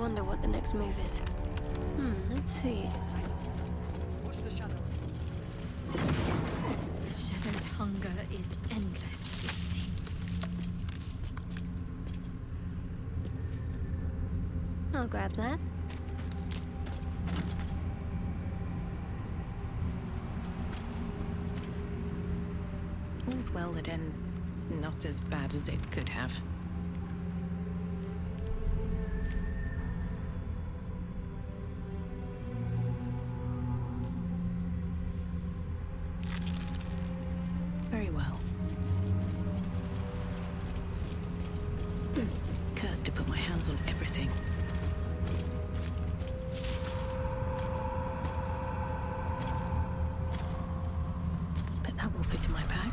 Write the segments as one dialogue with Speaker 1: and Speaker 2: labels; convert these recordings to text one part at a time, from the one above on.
Speaker 1: wonder what the next move is. Let's see.
Speaker 2: Watch the shadows.
Speaker 3: The shadow's hunger is endless, it seems.
Speaker 1: I'll grab that.
Speaker 4: All's well that ends not as bad as it could have. Very well. Cursed to put my hands on everything. But that will fit in my bag.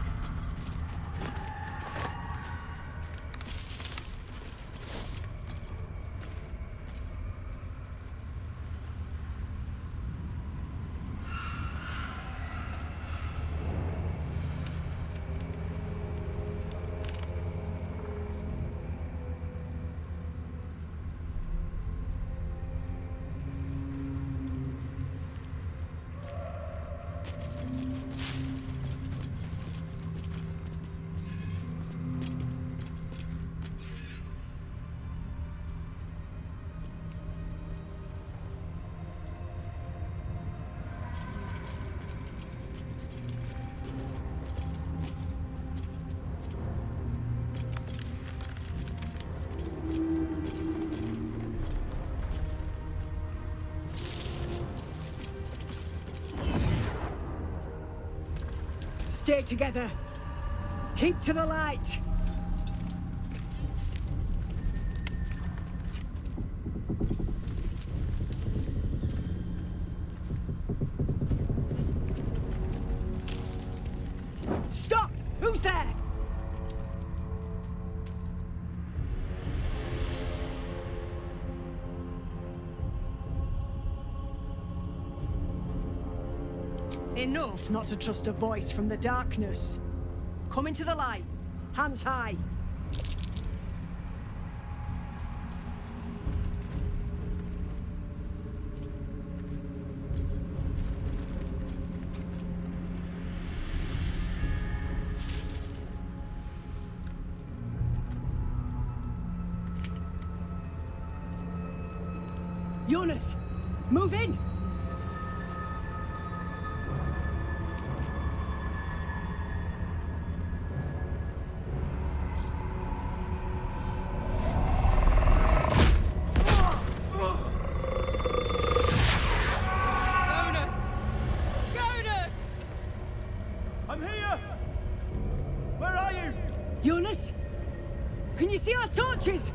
Speaker 2: Stay together. Keep to the light. Stop! Who's there? Enough not to trust a voice from the darkness. Come into the light. Hands high. Jonas, move in! Jonas? Can you see our torches?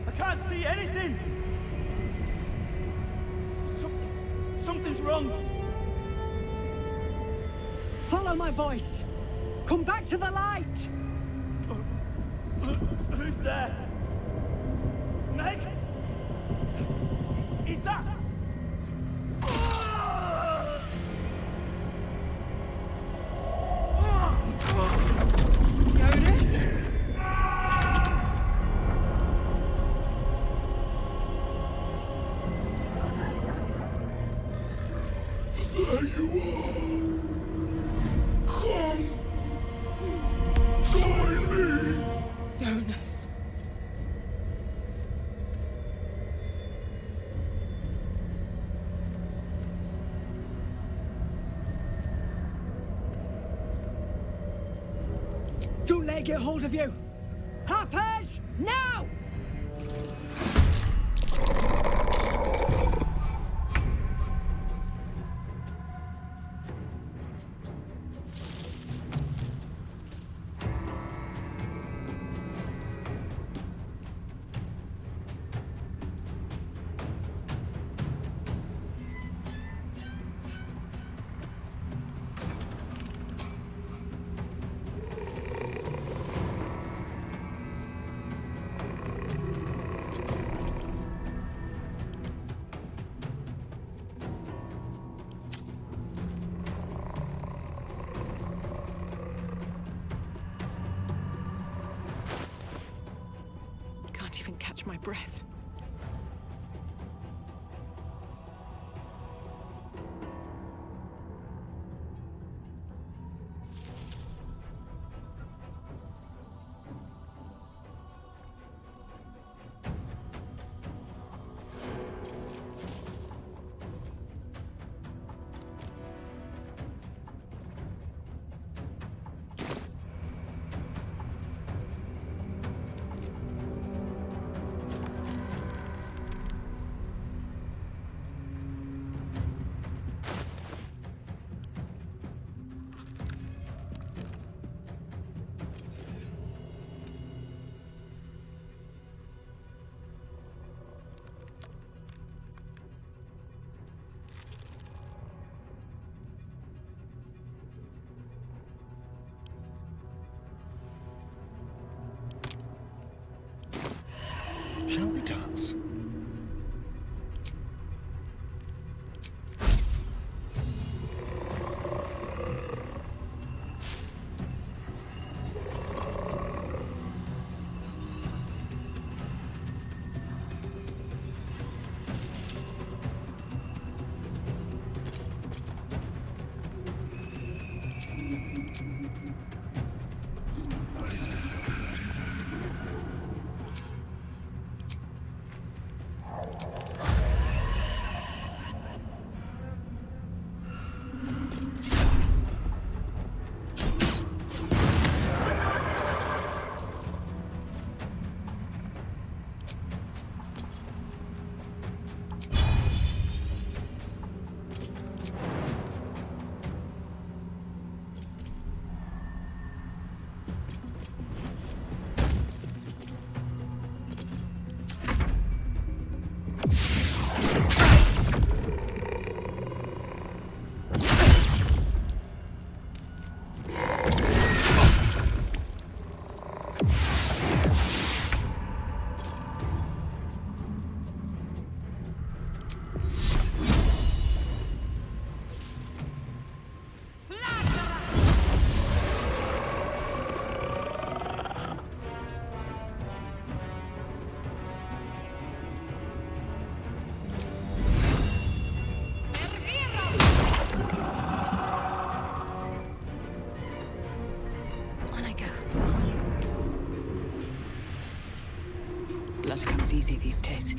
Speaker 5: I can't see anything! Something's wrong!
Speaker 2: Follow my voice! Come back to the light!
Speaker 5: Who's there? Meg? Is that...
Speaker 2: Jonas?
Speaker 5: There you are. Come. Join me.
Speaker 2: Jonas. Don't let it get hold of you! Harpers! Now!
Speaker 4: Can't even catch my breath. blood comes easy these days.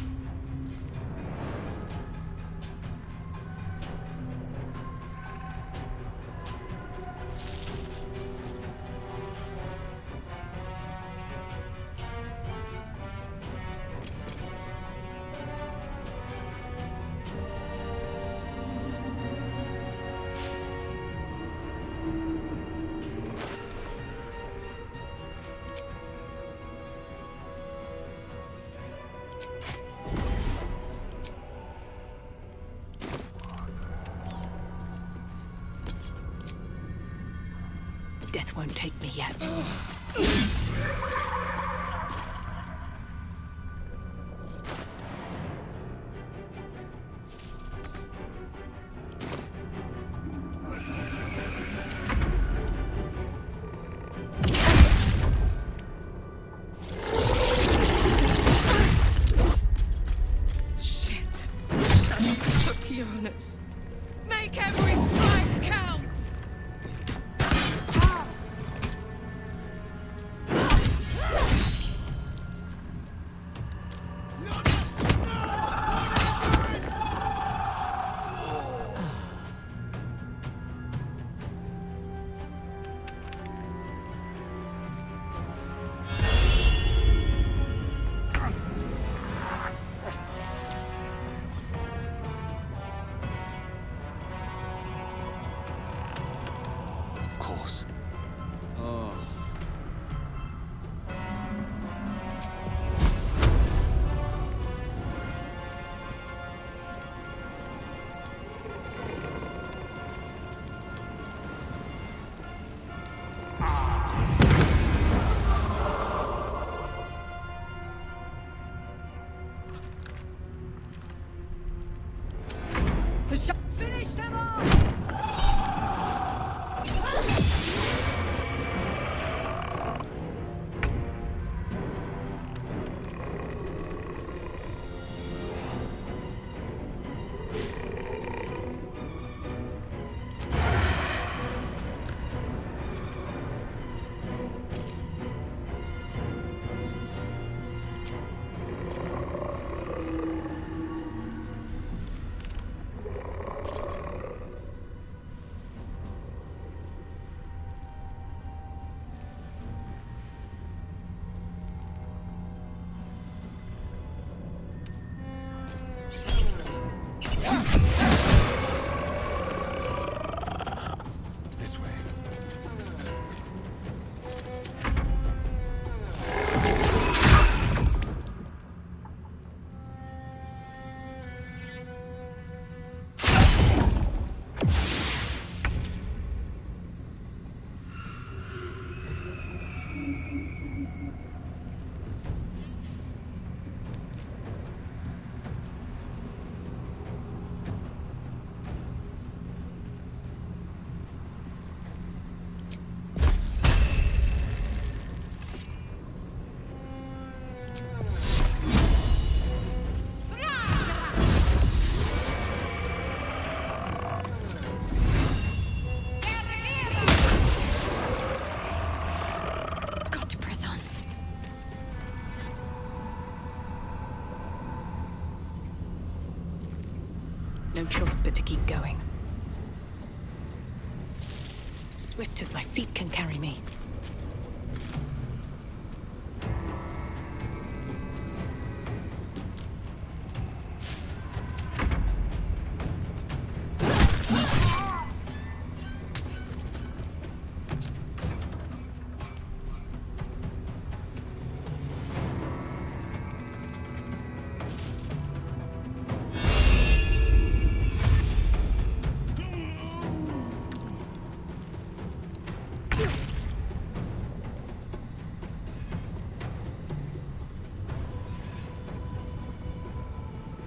Speaker 4: Death won't take me yet.
Speaker 3: Shit. Shadows took Jonas. Make every strike count!
Speaker 6: Of course. Oh.
Speaker 2: The shot. Finish them off!
Speaker 6: This way.
Speaker 1: Got to press on.
Speaker 4: No choice but to keep going. Swift as my feet can carry me.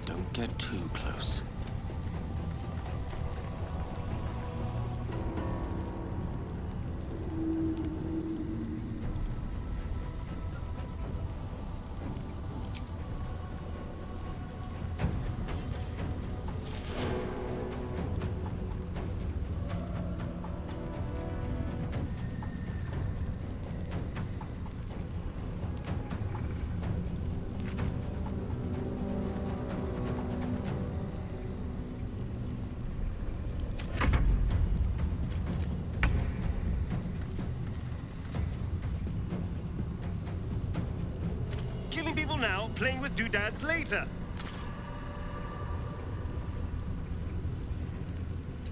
Speaker 6: Don't get too close.
Speaker 7: playing with doodads later.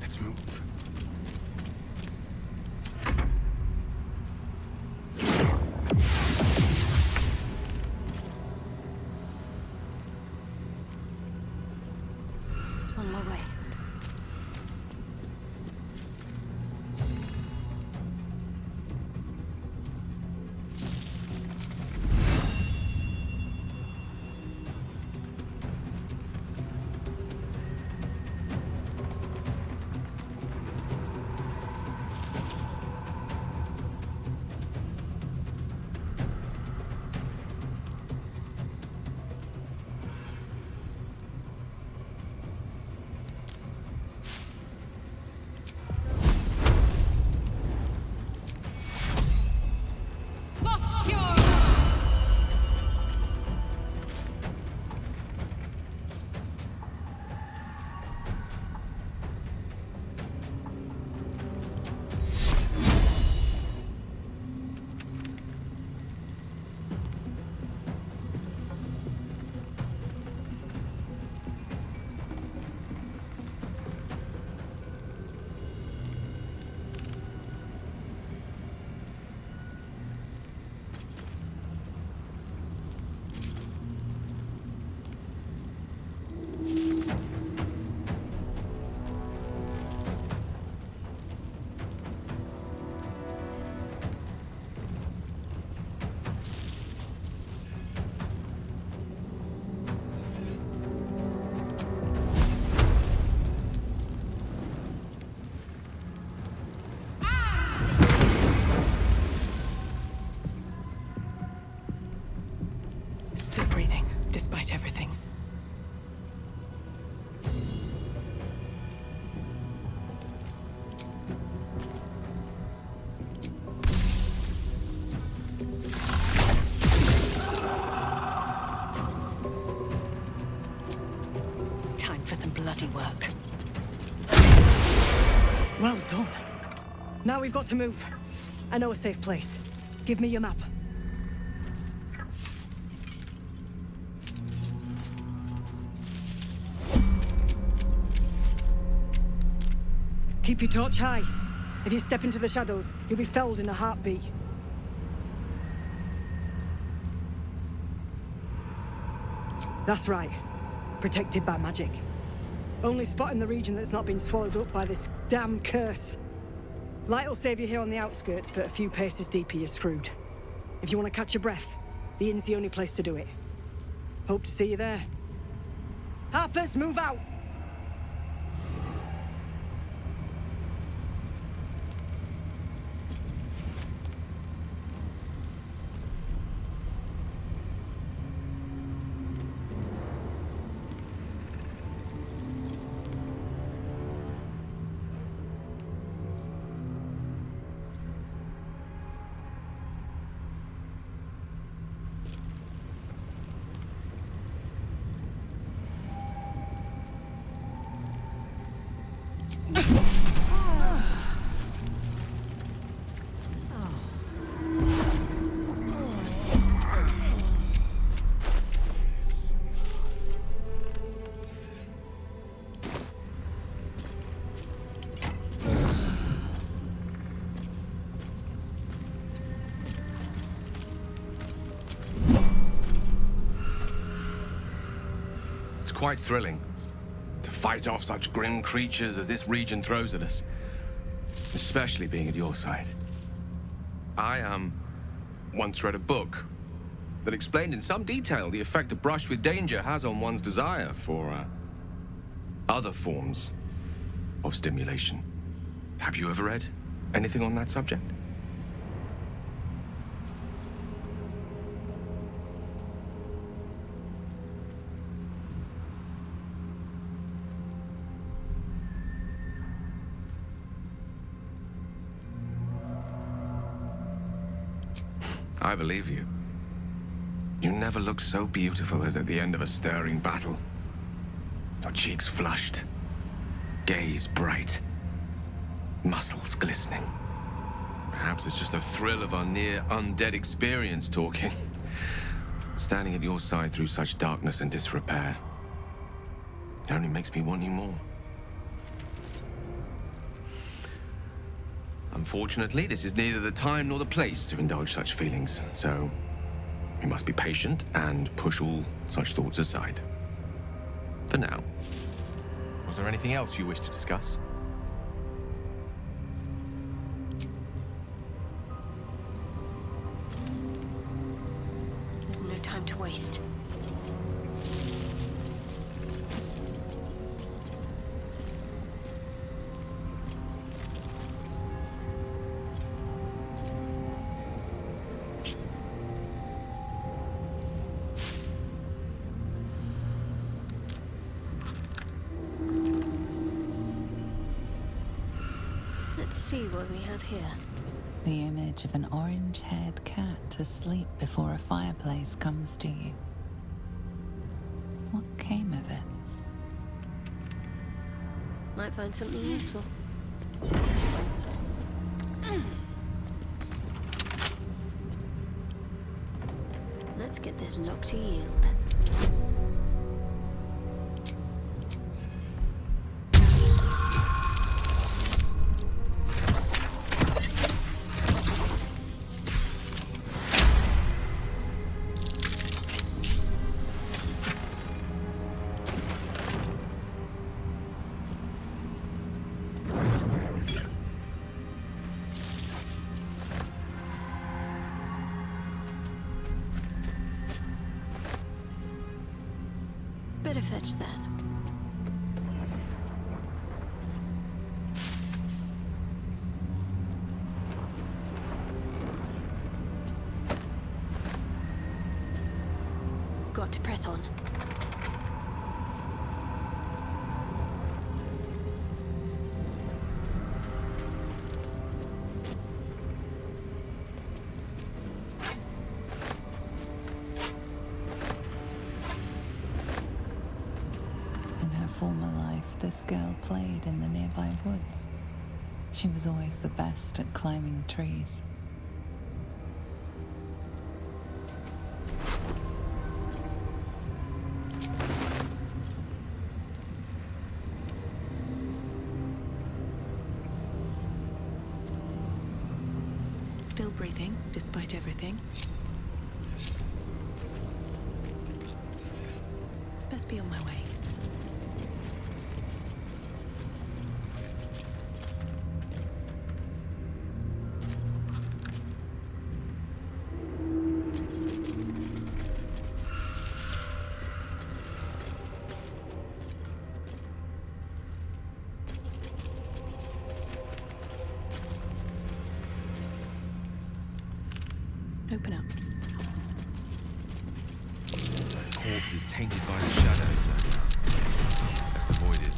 Speaker 6: Let's move.
Speaker 1: On my way.
Speaker 4: Still breathing, despite everything. Time for some bloody work.
Speaker 2: Well done. Now we've got to move. I know a safe place. Give me your map. Keep your torch high. If you step into the shadows, you'll be felled in a heartbeat. That's right. Protected by magic. Only spot in the region that's not been swallowed up by this damn curse. Light will save you here on the outskirts, but a few paces deeper you're screwed. If you want to catch your breath, the inn's the only place to do it. Hope to see you there. Harpers, move out!
Speaker 8: It's quite thrilling to fight off such grim creatures as this region throws at us, especially being at your side. I once read a book that explained in some detail the effect a brush with danger has on one's desire for other forms of stimulation. Have you ever read anything on that subject? I believe you. You never look so beautiful as at the end of a stirring battle. Your cheeks flushed, gaze bright, muscles glistening. Perhaps it's just the thrill of our near undead experience talking. Standing at your side through such darkness and disrepair, it only makes me want you more. Unfortunately, this is neither the time nor the place to indulge such feelings, so we must be patient and push all such thoughts aside. For now. Was there anything else you wish to discuss?
Speaker 1: There's no time to waste. Let's see what we have here.
Speaker 4: The image of an orange-haired cat asleep before a fireplace comes to you. What came of it?
Speaker 1: Might find something useful. Let's get this lock to yield. Better fetch that. Got to press on.
Speaker 4: Former life, this girl played in the nearby woods. She was always the best at climbing trees. Still breathing, despite everything. Best be on my way. Open up.
Speaker 8: Corpse is tainted by the shadows, though. Best avoid it.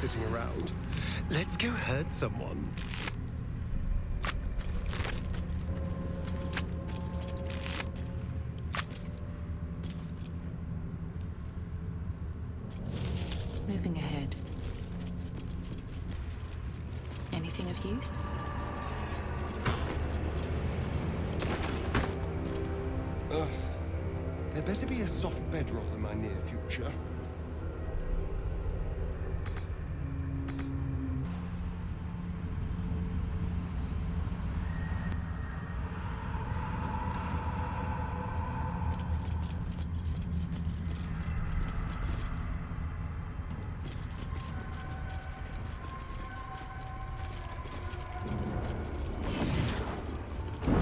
Speaker 7: sitting around. Let's go hurt someone.
Speaker 9: Moving ahead. Anything of use?
Speaker 7: There better be a soft bedroll in my near future.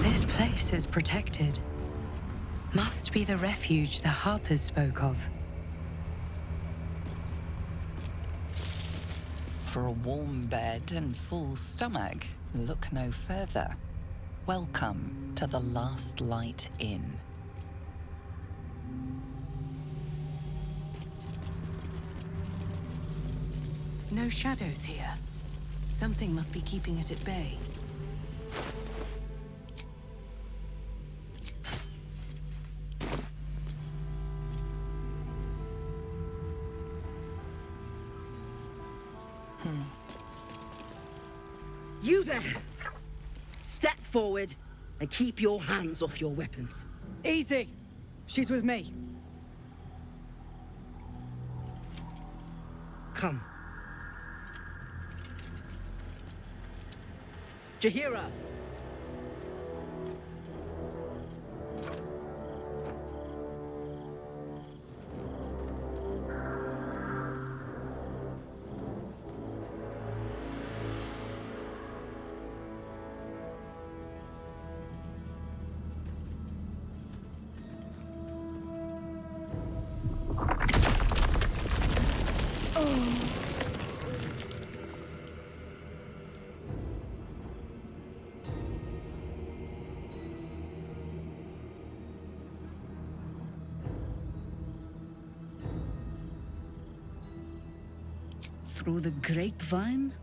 Speaker 10: This place is protected. Must be the refuge the Harpers spoke of.
Speaker 4: For a warm bed and full stomach, look no further. Welcome to the Last Light Inn.
Speaker 9: No shadows here. Something must be keeping it at bay.
Speaker 11: You there! Step forward and keep your hands off your weapons.
Speaker 2: Easy. She's with me.
Speaker 11: Come. Jahira!
Speaker 12: Through the grapevine?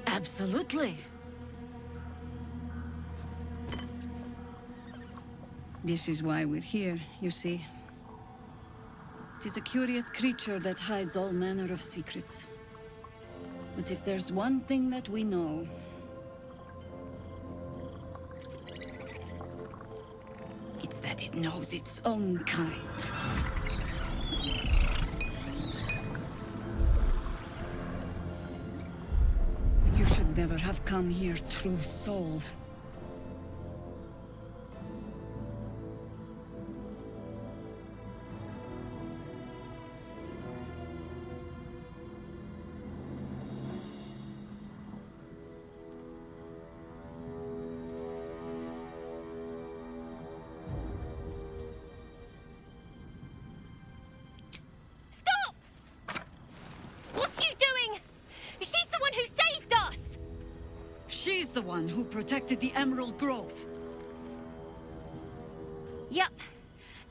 Speaker 9: Absolutely.
Speaker 12: This is why we're here, you see. It is a curious creature that hides all manner of secrets. But if there's one thing that we know, it's that it knows its own kind. You should never have come here, true soul. She's the one who protected the Emerald Grove.
Speaker 13: Yup.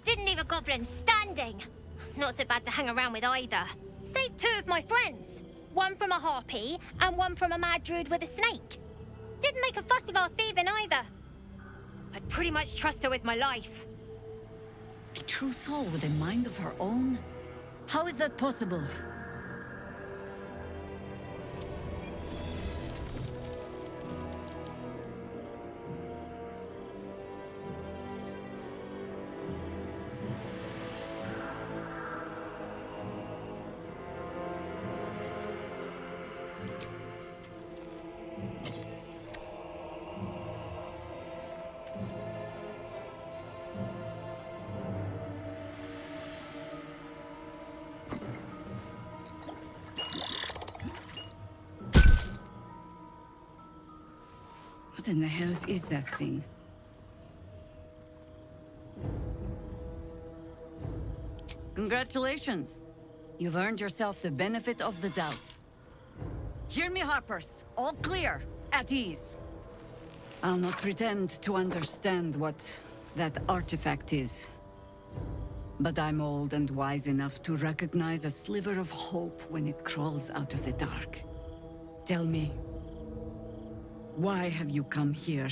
Speaker 13: Didn't leave a goblin standing. Not so bad to hang around with either. Saved two of my friends. One from a harpy and one from a mad druid with a snake. Didn't make a fuss of our thieving either. I'd pretty much trust her with my life.
Speaker 12: A true soul with a mind of her own? How is that possible? What in the hell is that thing? Congratulations. You've earned yourself the benefit of the doubt. Hear me, Harpers. All clear. At ease. I'll not pretend to understand what that artifact is. But I'm old and wise enough to recognize a sliver of hope when it crawls out of the dark. Tell me, why have you come here?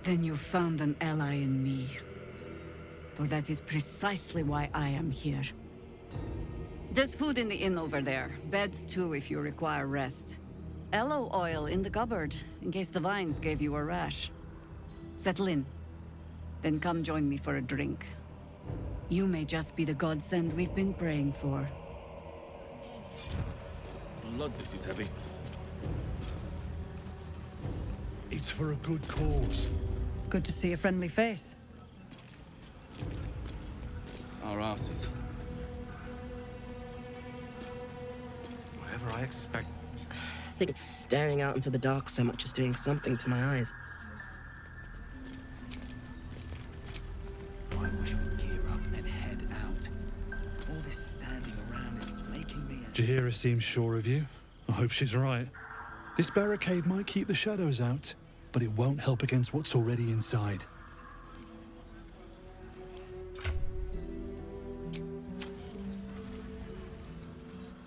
Speaker 12: Then you've found an ally in me. For that is precisely why I am here. There's food in the inn over there. Beds too if you require rest. Aloe oil in the cupboard, in case the vines gave you a rash. Settle in. Then come join me for a drink. You may just be the godsend we've been praying for.
Speaker 5: Blood, this is heavy.
Speaker 14: It's for a good cause.
Speaker 2: Good to see a friendly face.
Speaker 5: Our asses.
Speaker 6: Whatever I expect.
Speaker 11: I think staring out into the dark so much is doing something to my eyes.
Speaker 5: I wish we'd gear up and head out. All this standing around is making me...
Speaker 14: Jahira seems sure of you. I hope she's right. This barricade might keep the shadows out, but it won't help against what's already inside.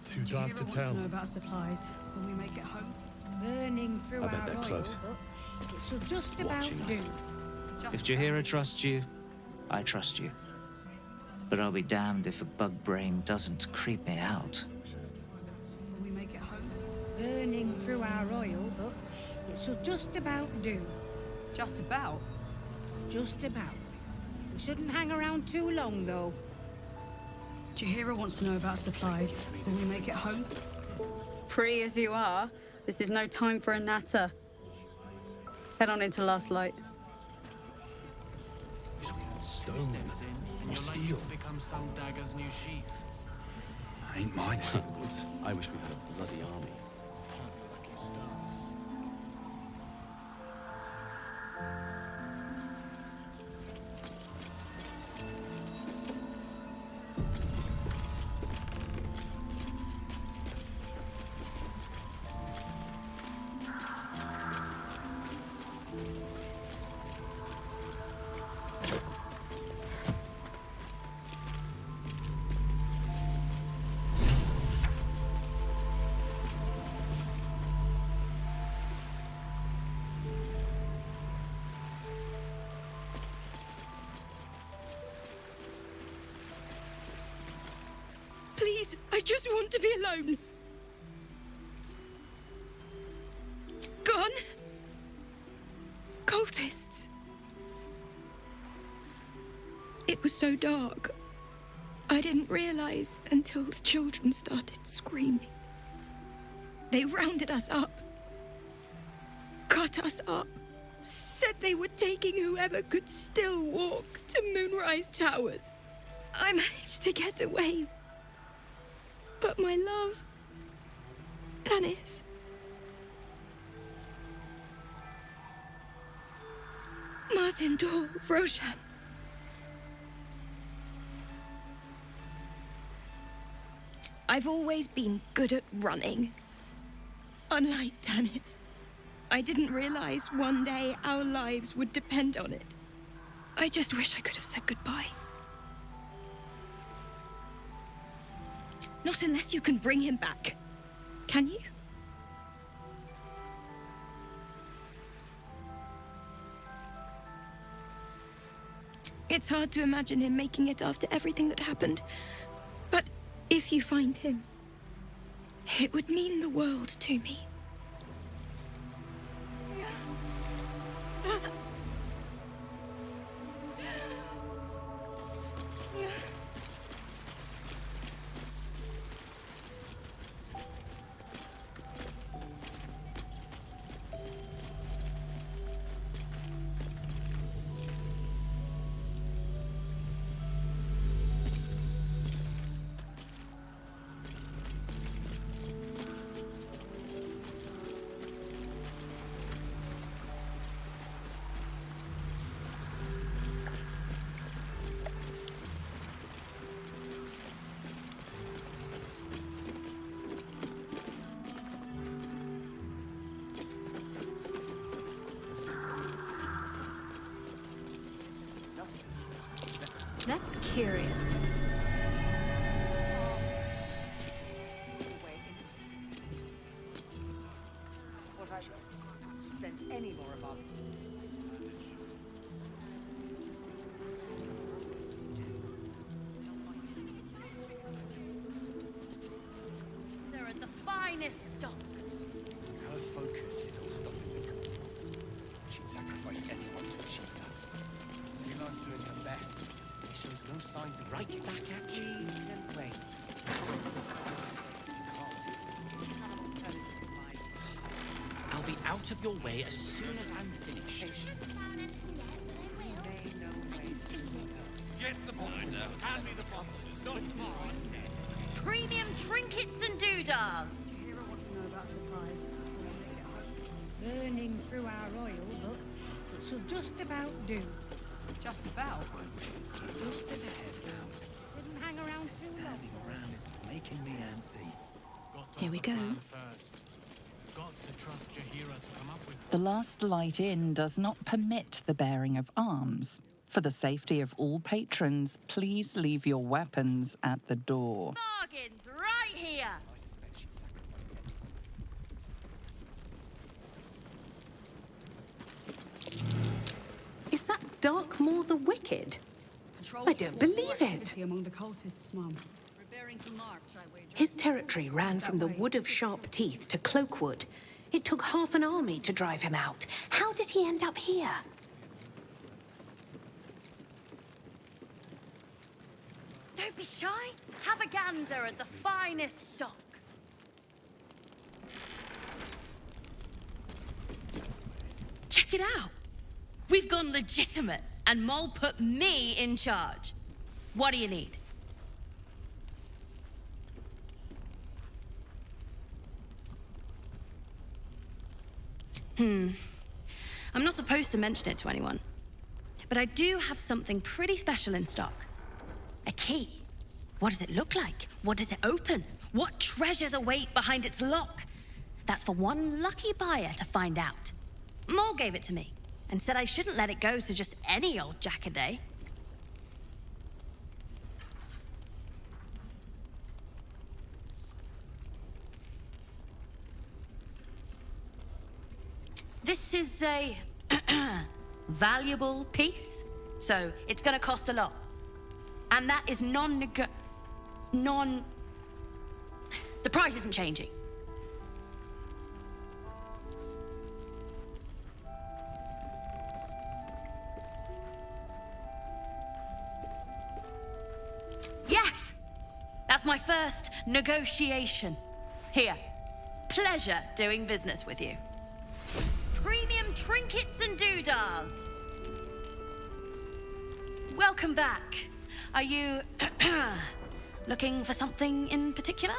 Speaker 14: Too dark to tell.
Speaker 2: Know about supplies when we make it home.
Speaker 15: Burning through
Speaker 5: I bet
Speaker 15: our
Speaker 5: they're
Speaker 15: oil,
Speaker 5: close.
Speaker 15: but it should just about
Speaker 5: Watching us.
Speaker 15: do.
Speaker 16: If Jahira trusts you, I trust you. But I'll be damned if a bug brain doesn't creep me out.
Speaker 2: When we make it home.
Speaker 15: Burning through our oil, but it should just about do.
Speaker 12: Just about?
Speaker 15: Just about. We shouldn't hang around too long, though.
Speaker 2: Jahira wants to know about supplies when we make it home.
Speaker 12: Free as you are, this is no time for a natter. Head on into Last Light.
Speaker 14: Stone or steel.
Speaker 5: become some dagger's new sheath. Ain't mine. I wish we had a bloody army.
Speaker 3: Please, I just want to be alone. Gone? Cultists. It was so dark. I didn't realize until the children started screaming. They rounded us up, cut us up, said they were taking whoever could still walk to Moonrise Towers. I managed to get away. But my love, Dennis, Martin Dor, Roshan. I've always been good at running. Unlike Dennis, I didn't realize one day our lives would depend on it. I just wish I could have said goodbye. Not unless you can bring him back. Can you? It's hard to imagine him making it after everything that happened. But if you find him, it would mean the world to me.
Speaker 1: That's curious.
Speaker 11: What has sent any more above?
Speaker 13: They're at the finest stock.
Speaker 7: Her focus is on stopping me. She'd sacrifice anyone to achieve that. Milan's doing her best. He shows no signs of
Speaker 5: Right back at you. Then wait. I'll be out of your way as soon as I'm finished.
Speaker 6: Get the blinder. Hand me the bottle. Not mine.
Speaker 13: Premium trinkets and doodahs.
Speaker 15: Burning through our oil, but it shall just about do.
Speaker 12: Just about?
Speaker 15: Just about. Didn't hang around too long.
Speaker 5: Standing around is making me antsy.
Speaker 1: Here we go.
Speaker 6: Got to trust Jahira to come up with.
Speaker 4: The Last Light Inn does not permit the bearing of arms. For the safety of all patrons, please leave your weapons at the door.
Speaker 13: Bargains right here.
Speaker 9: Is that Darkmoor the Wicked? I don't believe it.
Speaker 2: Among the cultists, Mom.
Speaker 9: His territory ran from the Wood of Sharp Teeth to Cloakwood. It took half an army to drive him out. How did he end up here?
Speaker 13: Don't be shy. Have a gander at the finest stock. Check it out. We've gone legitimate, and Mole put me in charge. What do you need? I'm not supposed to mention it to anyone, but I do have something pretty special in stock. A key. What does it look like? What does it open? What treasures await behind its lock? That's for one lucky buyer to find out. Mole gave it to me and said I shouldn't let it go to just any old jackaday. This is a valuable piece, so it's gonna cost a lot. And that is non-.
Speaker 17: The price isn't changing. Yes! That's my first negotiation. Here. Pleasure doing business with you. Premium trinkets and doodahs. Welcome back. Are you looking for something in particular?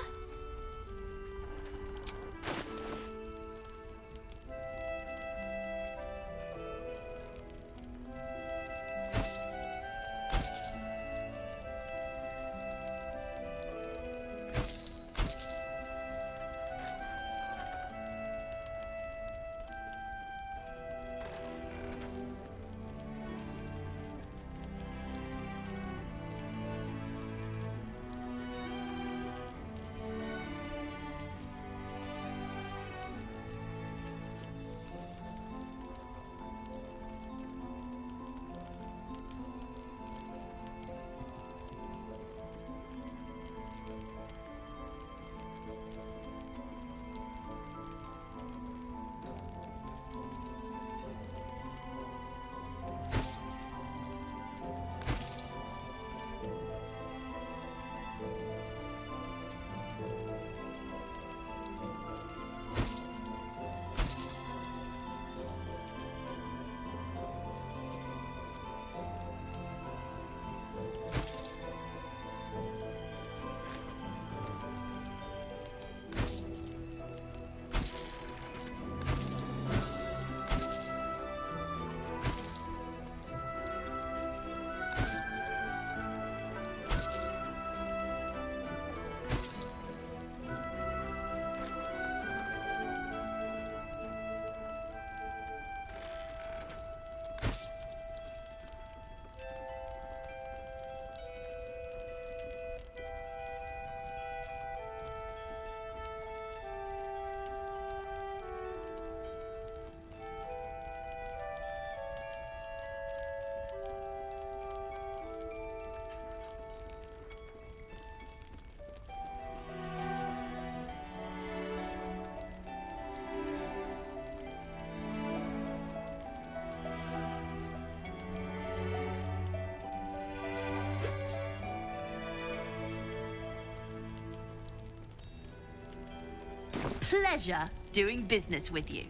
Speaker 17: Pleasure doing business with you.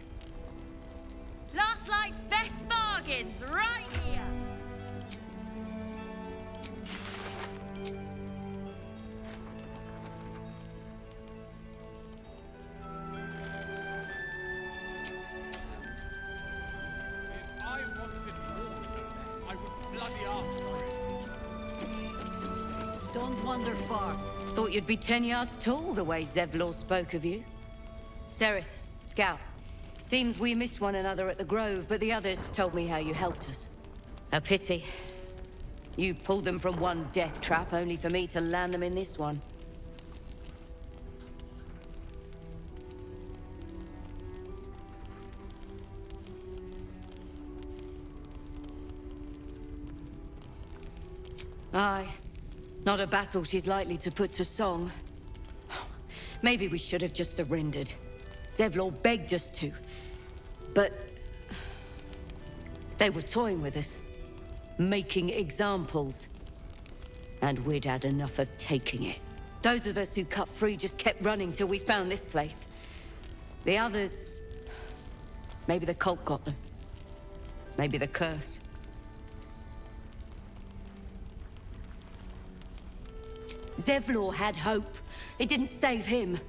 Speaker 17: Last Light's best bargains right here.
Speaker 6: If I wanted water, I would bloody ask for it.
Speaker 12: Don't wander far. Thought you'd be 10 yards tall the way Zevlor spoke of you. Ceres, Scout. Seems we missed one another at the Grove, but the others told me how you helped us. A pity. You pulled them from one death trap, only for me to land them in this one. Aye. Not a battle she's likely to put to song. Maybe we should have just surrendered. Zevlor begged us to. But they were toying with us. Making examples. And we'd had enough of taking it. Those of us who cut free just kept running till we found this place. The others... maybe the cult got them. Maybe the curse. Zevlor had hope. It didn't save him.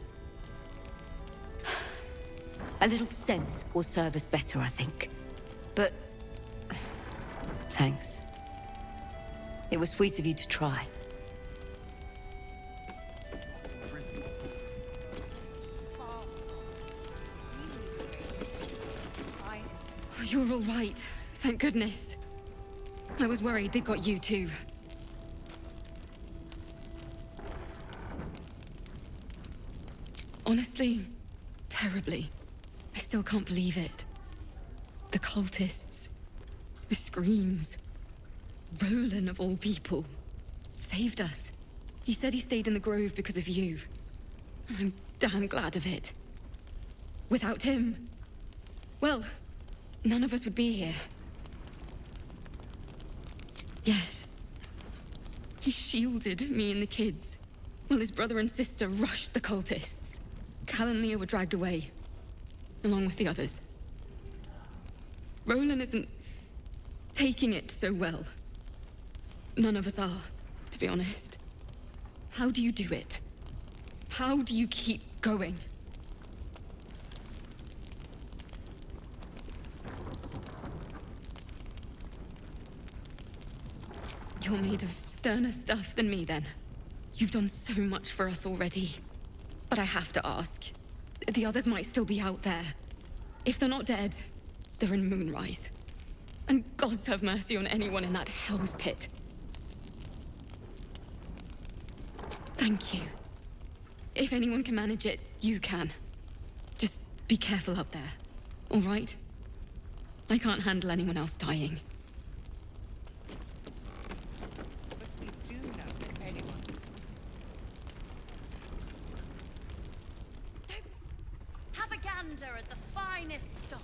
Speaker 12: A little sense will serve us better, I think. But... thanks. It was sweet of you to try.
Speaker 3: Oh, you're all right. Thank goodness. I was worried they got you too. Honestly, terribly. I still can't believe it. The cultists, the screams. Roland, of all people, saved us. He said he stayed in the Grove because of you. And I'm damn glad of it. Without him, well, none of us would be here. Yes. He shielded me and the kids, while his brother and sister rushed the cultists. Cal and Leah were dragged away, along with the others. Roland isn't taking it so well. None of us are, to be honest. How do you do it? How do you keep going? You're made of sterner stuff than me, then. You've done so much for us already. But I have to ask. The others might still be out there. If they're not dead, they're in Moonrise. And gods have mercy on anyone in that hell's pit. Thank you. If anyone can manage it, you can. Just be careful up there, all right? I can't handle anyone else dying.
Speaker 17: Have a gander at the finest stock.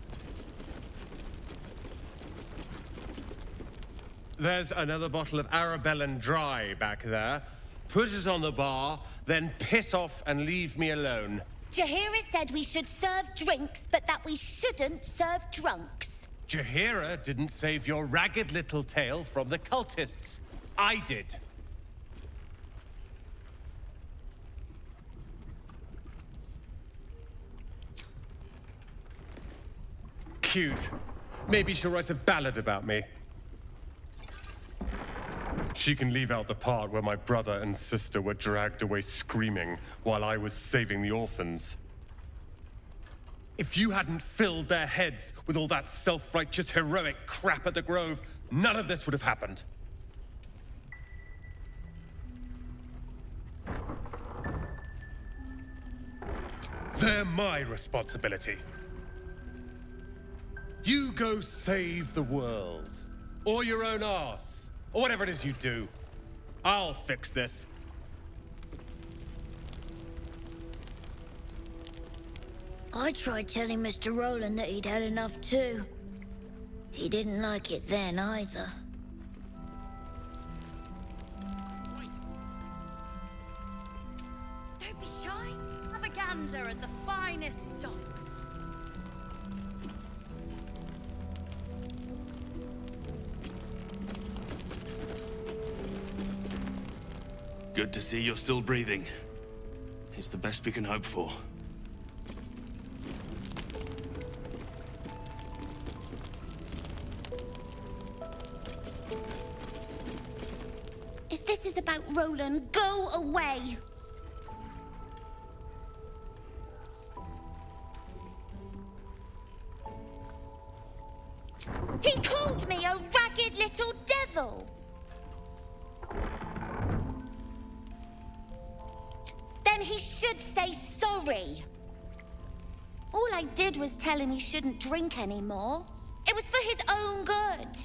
Speaker 18: There's another bottle of Arabellan Dry back there. Put it on the bar, then piss off and leave me alone.
Speaker 13: Jaheira said we should serve drinks, but that we shouldn't serve drunks.
Speaker 18: Jaheira didn't save your ragged little tail from the cultists. I did. Cute. Maybe she'll write a ballad about me. She can leave out the part where my brother and sister were dragged away screaming while I was saving the orphans. If you hadn't filled their heads with all that self-righteous, heroic crap at the Grove, none of this would have happened. They're my responsibility. You go save the world, or your own arse, or whatever it is you do. I'll fix this.
Speaker 19: I tried telling Mr. Roland that he'd had enough too. He didn't like it then either.
Speaker 17: Don't be shy. Have a gander at the finest stock.
Speaker 20: Good to see you're still breathing. It's the best we can hope for.
Speaker 13: If this is about Roland, go away! He called me a ragged little devil! Then he should say sorry. All I did was tell him he shouldn't drink anymore. It was for his own good.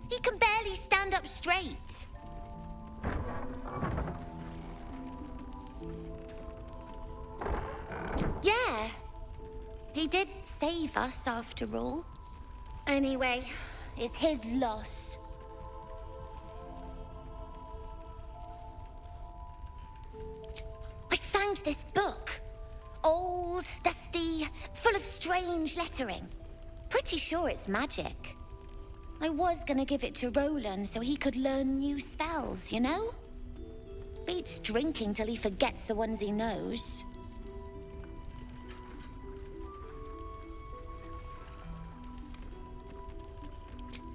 Speaker 13: He can barely stand up straight. Yeah, he did save us after all. Anyway, it's his loss. I found this book. Old, dusty, full of strange lettering. Pretty sure it's magic. I was gonna give it to Roland so he could learn new spells, you know? Beats drinking till he forgets the ones he knows.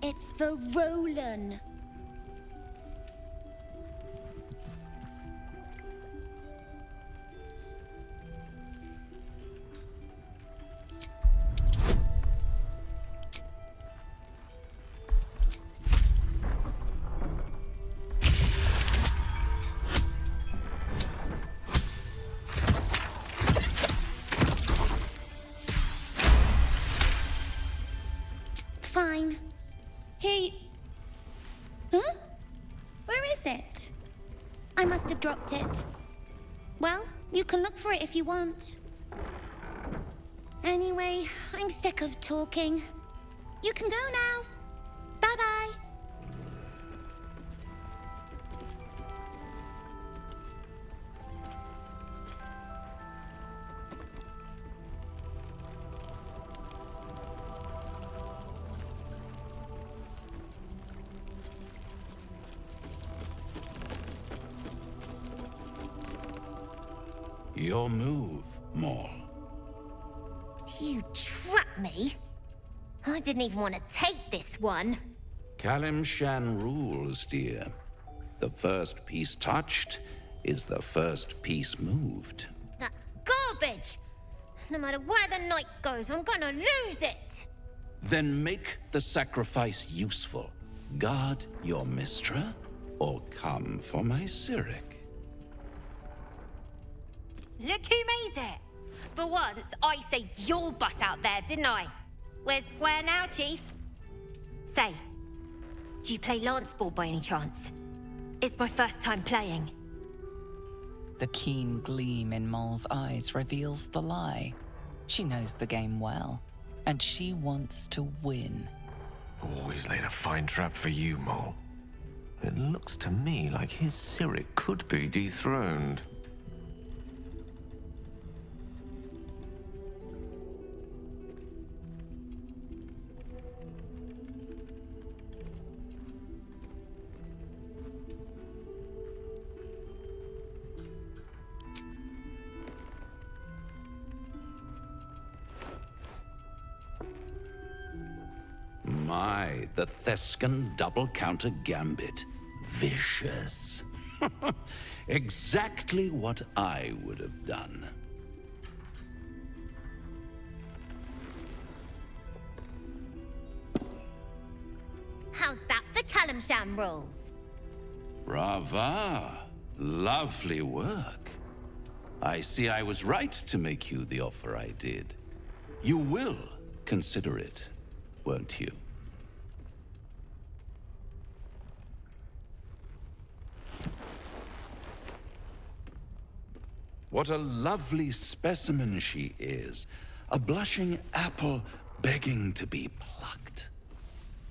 Speaker 13: It's for Roland. Fine. Huh? Where is it? I must have dropped it. Well, You can look for it if you want. Anyway, I'm sick of talking. You can go now. Bye-bye.
Speaker 21: Your move, Maul.
Speaker 13: You trapped me? I didn't even want to take this one.
Speaker 21: Kalimshan rules, dear. The first piece touched is the first piece moved.
Speaker 13: That's garbage! No matter where the night goes, I'm gonna lose it!
Speaker 21: Then make the sacrifice useful. Guard your Mistra, or come for my Cyric.
Speaker 13: Look who made it! For once, I saved your butt out there, didn't I? We're square now, Chief. Say, do you play lance ball by any chance? It's my first time playing.
Speaker 4: The keen gleam in Maul's eyes reveals the lie. She knows the game well, and she wants to win.
Speaker 8: Always laid a fine trap for you, Maul. It looks to me like his Cyric could be dethroned.
Speaker 21: My, the Thescan double-counter gambit. Vicious. Exactly what I would have done.
Speaker 13: How's that for Kalimshan rules?
Speaker 21: Brava. Lovely work. I see I was right to make you the offer I did. You will consider it, won't you? What a lovely specimen she is. A blushing apple begging to be plucked.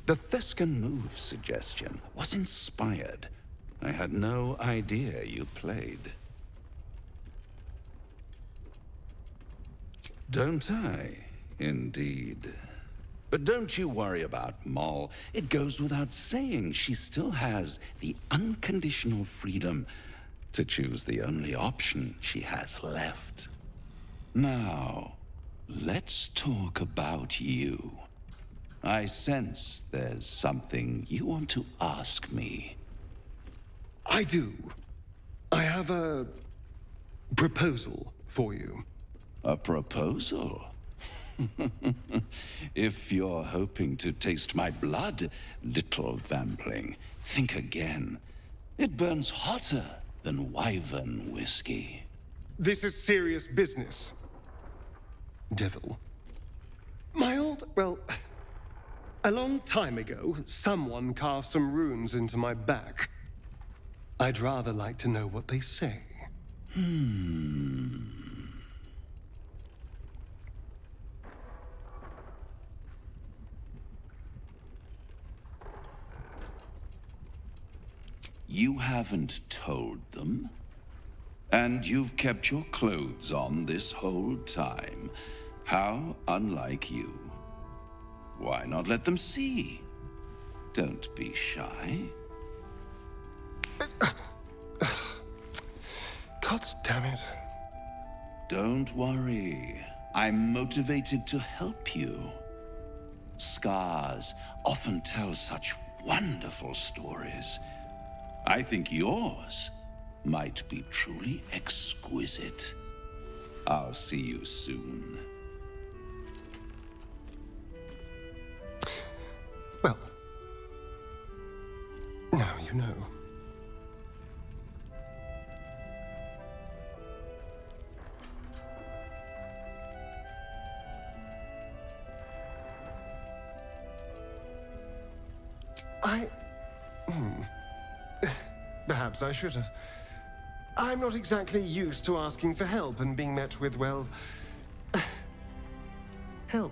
Speaker 21: The Thescan move suggestion was inspired. I had no idea you played. Don't I? Indeed. But don't you worry about Maul. It goes without saying she still has the unconditional freedom to choose the only option she has left. Now, let's talk about you. I sense there's something you want to ask me.
Speaker 22: I do. I have a proposal for you.
Speaker 21: A proposal? If you're hoping to taste my blood, little vampling, think again. It burns hotter than wyvern whiskey.
Speaker 22: This is serious business. Devil. Well, a long time ago, someone carved some runes into my back. I'd rather like to know what they say.
Speaker 21: You haven't told them? And you've kept your clothes on this whole time. How unlike you. Why not let them see? Don't be shy.
Speaker 22: God damn it.
Speaker 21: Don't worry. I'm motivated to help you. Scars often tell such wonderful stories. I think yours might be truly exquisite. I'll see you soon.
Speaker 22: Well, now you know. Perhaps I should have I'm not exactly used to asking for help and being met with, well, help.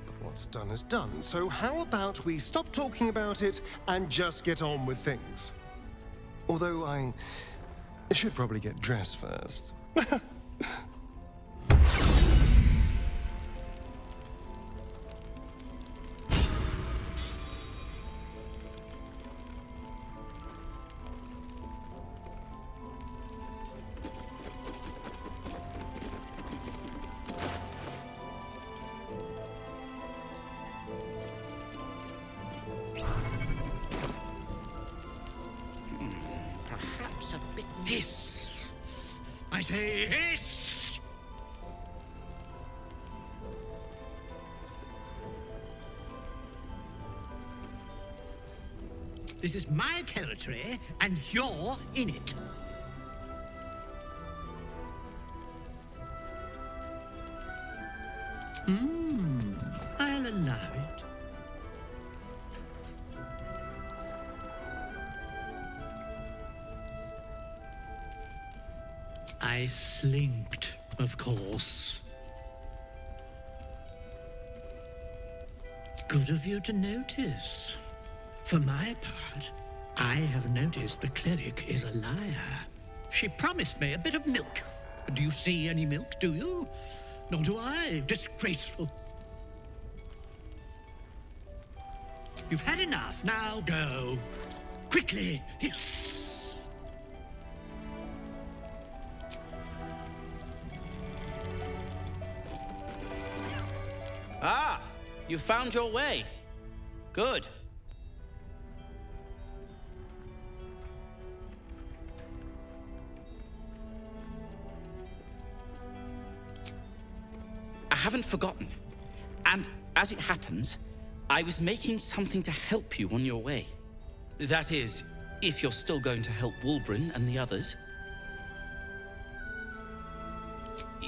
Speaker 22: But what's done is done, so how about we stop talking about it and just get on with things? Although I should probably get dressed first.
Speaker 10: Perhaps a bit hiss. I say hiss! This is my territory, and you're in it. I'll allow it. I slinked, of course. Good of you to notice. For my part, I have noticed the cleric is a liar. She promised me a bit of milk. Do you see any milk, do you? Nor do I. Disgraceful. You've had enough. Now go. Quickly. Hiss.
Speaker 16: Ah, you found your way. Good. I haven't forgotten. And as it happens, I was making something to help you on your way. That is, if you're still going to help Wulbren and the others.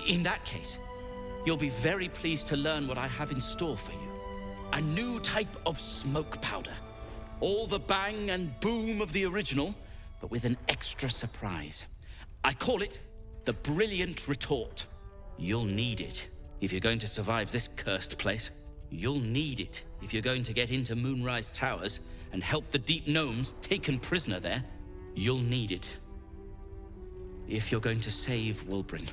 Speaker 16: In that case, you'll be very pleased to learn what I have in store for you. A new type of smoke powder. All the bang and boom of the original, but with an extra surprise. I call it the Brilliant Retort. You'll need it if you're going to survive this cursed place. You'll need it if you're going to get into Moonrise Towers and help the Deep Gnomes taken prisoner there. You'll need it if you're going to save Wulbren.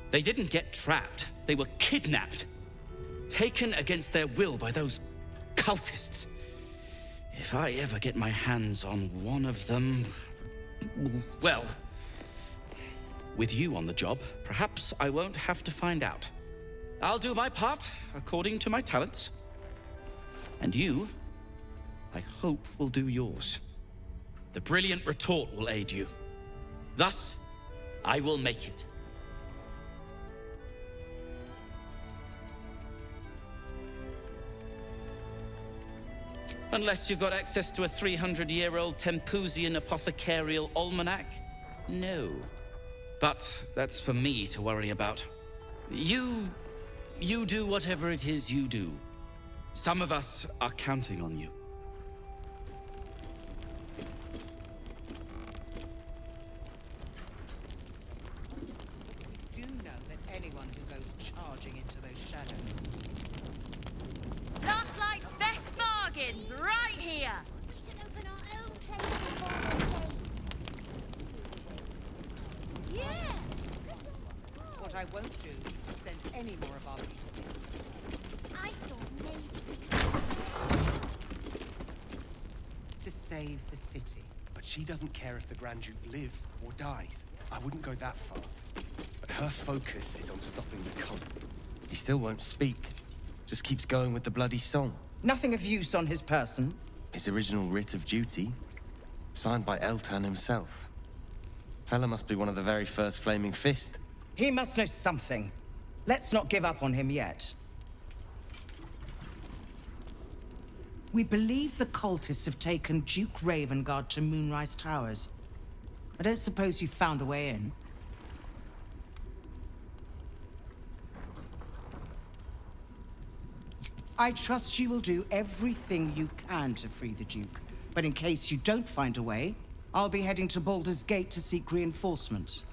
Speaker 16: They didn't get trapped. They were kidnapped. Taken against their will by those cultists. If I ever get my hands on one of them... well... with you on the job, perhaps I won't have to find out. I'll do my part, according to my talents. And you, I hope, will do yours. The Brilliant Retort will aid you. Thus, I will make it. Unless you've got access to a 300-year-old Tempusian apothecarial almanac? No. But that's for me to worry about. You do whatever it is you do. Some of us are counting on you.
Speaker 15: Do you know that anyone who goes charging into those shadows...
Speaker 17: Last Light's best bargains, right here!
Speaker 19: We should open our own place of bargains.
Speaker 15: Yeah! What I won't do is send any more of our people in.
Speaker 19: I thought maybe...
Speaker 15: To save the city.
Speaker 7: But she doesn't care if the Grand Duke lives or dies. I wouldn't go that far. But her focus is on stopping the cult. He still won't speak. Just keeps going with the bloody song.
Speaker 23: Nothing of use on his person?
Speaker 7: His original writ of duty, signed by Eltan himself. Fella must be one of the very first Flaming Fist.
Speaker 23: He must know something. Let's not give up on him yet.
Speaker 15: We believe the cultists have taken Duke Ravengard to Moonrise Towers. I don't suppose you found a way in. I trust you will do everything you can to free the Duke. But in case you don't find a way, I'll be heading to Baldur's Gate to seek reinforcements.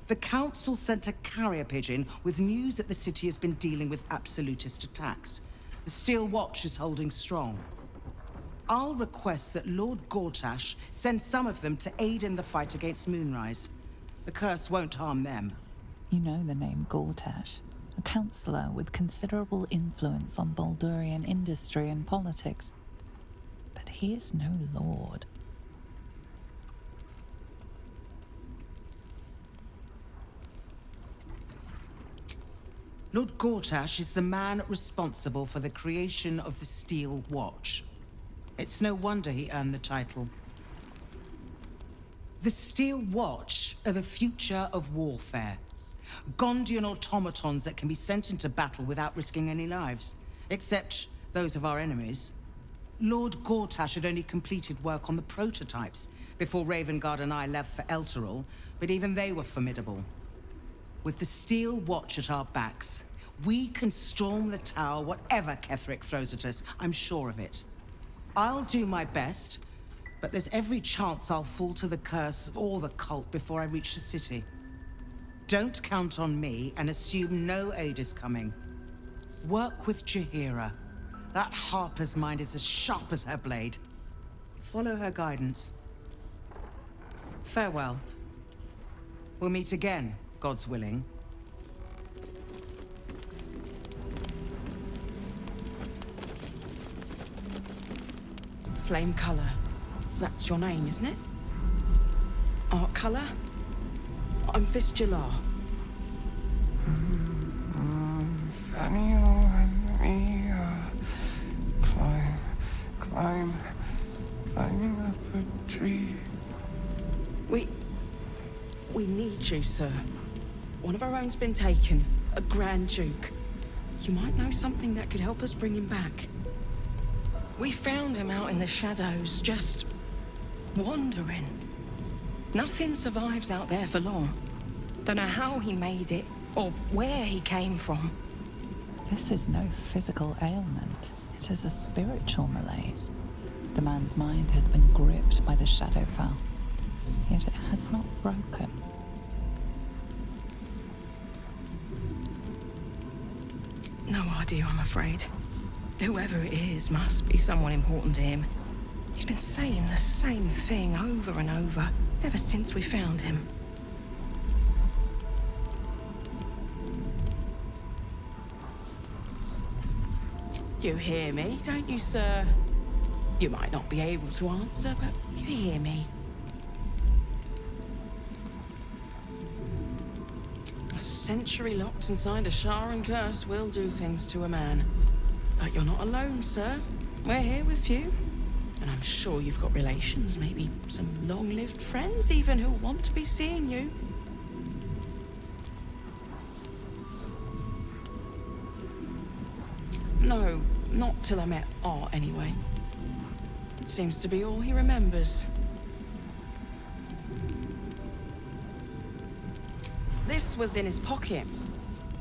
Speaker 15: The Council sent a carrier pigeon with news that the city has been dealing with absolutist attacks. The Steel Watch is holding strong. I'll request that Lord Gortash send some of them to aid in the fight against Moonrise. The curse won't harm them.
Speaker 4: You know the name Gortash, a councillor with considerable influence on Baldurian industry and politics. But he is no lord.
Speaker 15: Lord Gortash is the man responsible for the creation of the Steel Watch. It's no wonder he earned the title. The Steel Watch are the future of warfare. Gondian automatons that can be sent into battle without risking any lives, except those of our enemies. Lord Gortash had only completed work on the prototypes before Ravengard and I left for Elturel, but even they were formidable. With the Steel Watch at our backs, we can storm the tower whatever Ketheric throws at us, I'm sure of it. I'll do my best, but there's every chance I'll fall to the curse or the cult before I reach the city. Don't count on me and assume no aid is coming. Work with Jaheira. That Harper's mind is as sharp as her blade. Follow her guidance. Farewell. We'll meet again, God's willing.
Speaker 5: Flame color. That's your name, isn't it? Art color? I'm Fistula.
Speaker 11: Nathaniel and me climbing up a tree.
Speaker 5: We need you, sir. One of our own's been taken, a Grand Duke. You might know something that could help us bring him back. We found him out in the shadows, just wandering. Nothing survives out there for long. Don't know how he made it, or where he came from.
Speaker 4: This is no physical ailment. It is a spiritual malaise. The man's mind has been gripped by the Shadowfell, yet it has not broken.
Speaker 5: No idea, I'm afraid. Whoever it is must be someone important to him. He's been saying the same thing over and over, ever since we found him. You hear me, don't you, sir? You might not be able to answer, but you hear me. A century locked inside a Sharan curse will do things to a man. But you're not alone, sir. We're here with you. And I'm sure you've got relations, maybe some long-lived friends even, who want to be seeing you. No, not till I met Art, anyway. It seems to be all he remembers. This was in his pocket.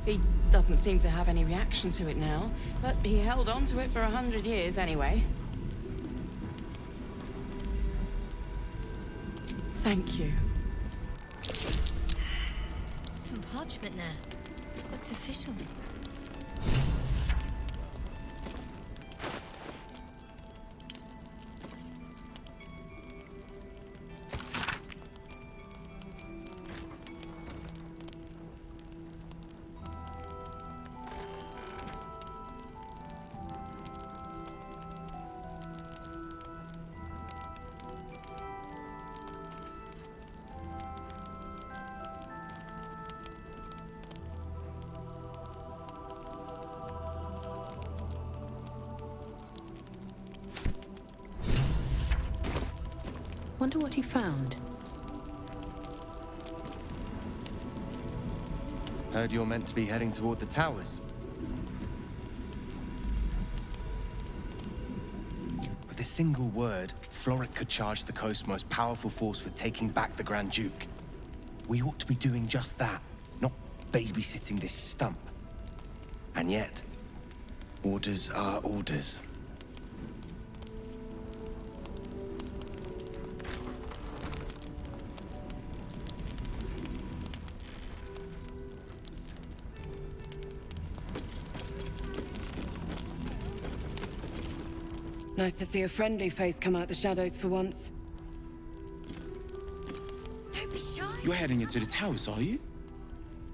Speaker 5: He doesn't seem to have any reaction to it now, but he held on to it for 100 years anyway. Thank you.
Speaker 1: Some parchment there. Looks official.
Speaker 9: Wonder what he found.
Speaker 7: Heard you're meant to be heading toward the towers. With a single word, Floric could charge the coast's most powerful force with taking back the Grand Duke. We ought to be doing just that, not babysitting this stump. And yet, Orders are orders.
Speaker 2: Nice to see a friendly face come out the shadows for once.
Speaker 13: Don't be shy.
Speaker 6: You're heading into the towers, are you?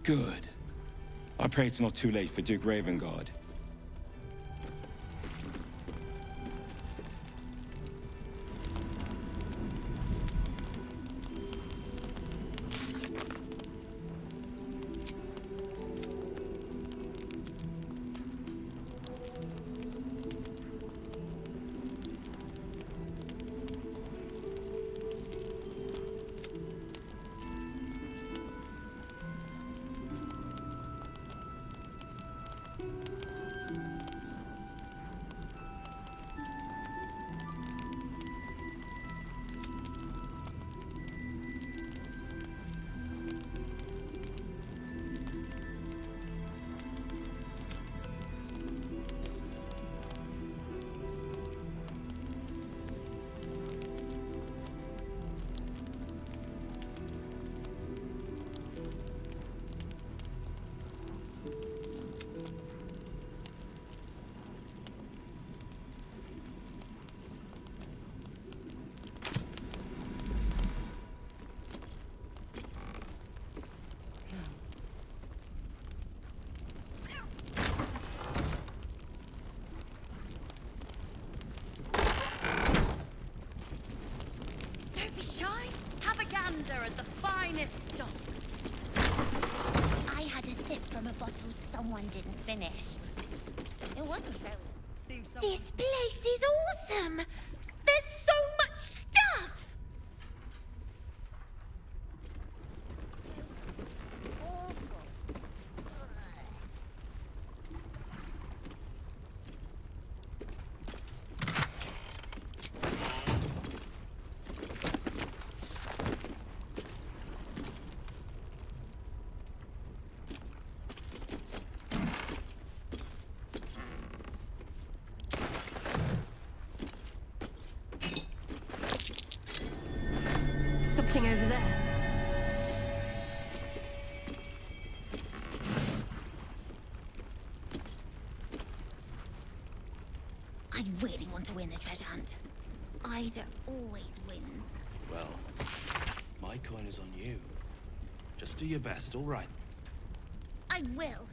Speaker 6: Good. I pray it's not too late for Duke Ravengard.
Speaker 17: At the finest stock.
Speaker 13: I had a sip from a bottle someone didn't finish. It wasn't very... This place is awesome! There's so much stuff!
Speaker 17: Something over there.
Speaker 13: I really want to win the treasure hunt. Ida always wins.
Speaker 20: Well, my coin is on you. Just do your best, all right?
Speaker 13: I will.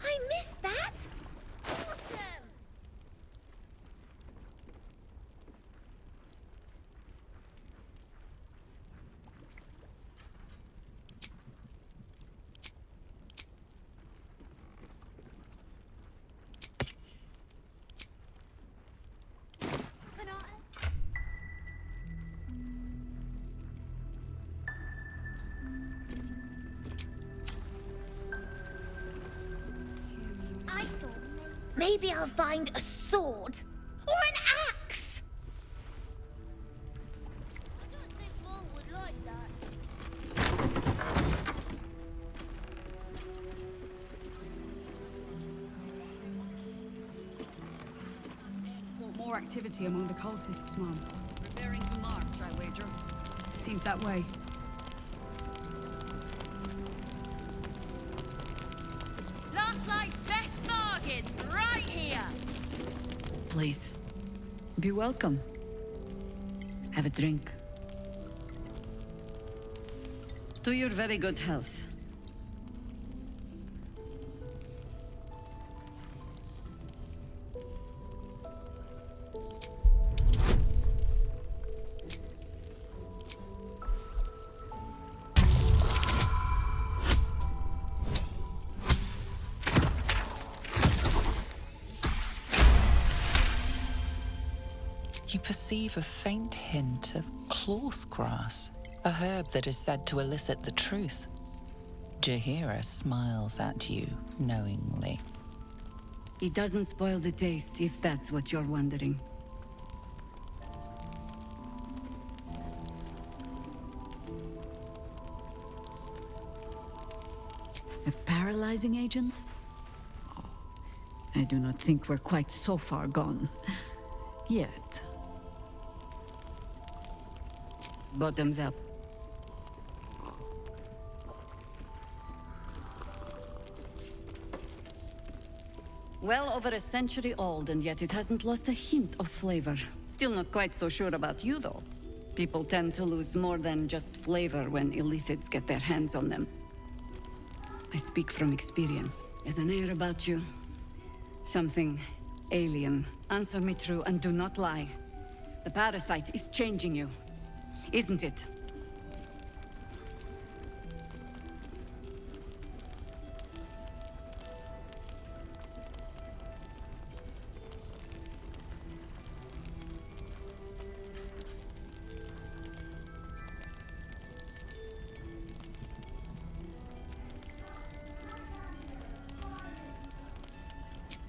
Speaker 13: I missed that! Awesome! I thought maybe I'll find a sword or an axe. I don't think Mom would like that.
Speaker 14: Want more activity among the cultists, Mom?
Speaker 12: Preparing to march, I wager.
Speaker 14: Seems that way.
Speaker 17: Last night's best bargains, right here.
Speaker 12: Please, be welcome. Have a drink. To your very good health.
Speaker 4: You perceive a faint hint of cloth grass, a herb that is said to elicit the truth. Jaheira smiles at you knowingly.
Speaker 12: It doesn't spoil the taste, if that's what you're wondering. A paralyzing agent? Oh, I do not think we're quite so far gone. Yet. Bottoms up. Well over a century old, and yet it hasn't lost a hint of flavor. Still not quite so sure about you, though. People tend to lose more than just flavor when illithids get their hands on them. I speak from experience. There's an air about you. Something alien. Answer me true and do not lie. The parasite is changing you, isn't it?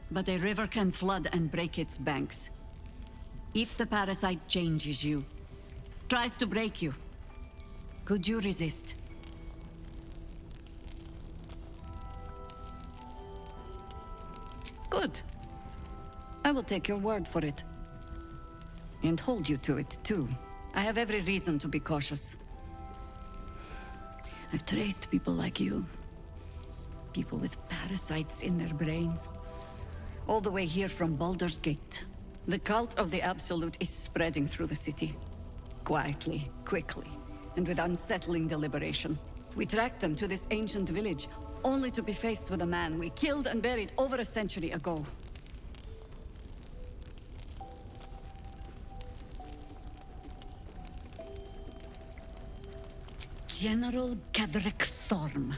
Speaker 12: But a river can flood and break its banks. If the parasite changes you, tries to break you, could you resist? Good. I will take your word for it. And hold you to it, too. I have every reason to be cautious. I've traced people like you. People with parasites in their brains. All the way here from Baldur's Gate. The cult of the Absolute is spreading through the city. Quietly, quickly, and with unsettling deliberation. We tracked them to this ancient village, only to be faced with a man we killed and buried over a century ago. General Gadrick Thorm.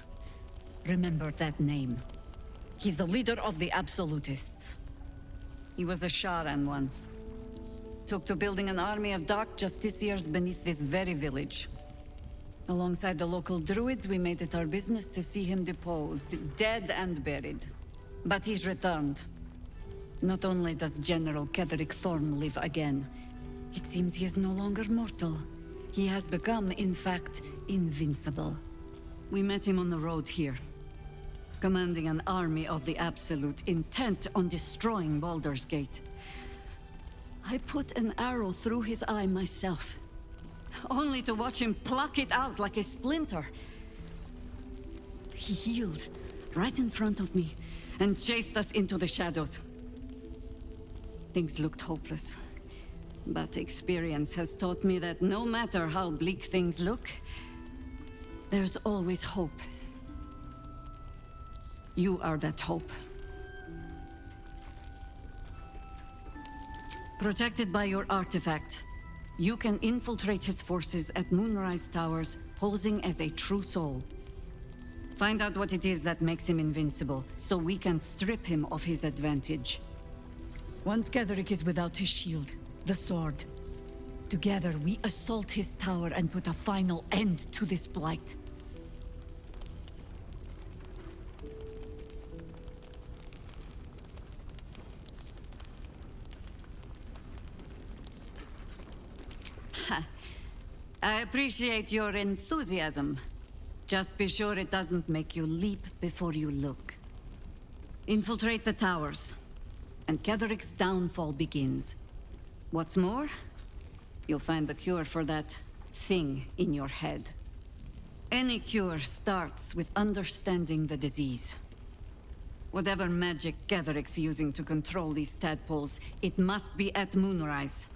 Speaker 12: Remember that name. He's the leader of the Absolutists. He was a Sharan once. Took to building an army of dark justiciars beneath this very village. Alongside the local druids, we made it our business to see him deposed, dead and buried. But he's returned. Not only does General Kedrick Thorm live again, it seems he is no longer mortal. He has become, in fact, invincible. We met him on the road here. Commanding an army of the Absolute, intent on destroying Baldur's Gate. I put an arrow through his eye myself, only to watch him pluck it out like a splinter. He healed right in front of me and chased us into the shadows. Things looked hopeless, but experience has taught me that no matter how bleak things look, there's always hope. You are that hope. Protected by your artifact, you can infiltrate his forces at Moonrise Towers, posing as a true soul. Find out what it is that makes him invincible, so we can strip him of his advantage. Once Gadrick is without his shield, the sword, together we assault his tower and put a final end to this blight. I appreciate your enthusiasm. Just be sure it doesn't make you leap before you look. Infiltrate the towers, and Kedrick's downfall begins. What's more, you'll find the cure for that thing in your head. Any cure starts with understanding the disease. Whatever magic Kedrick's using to control these tadpoles, it must be at Moonrise.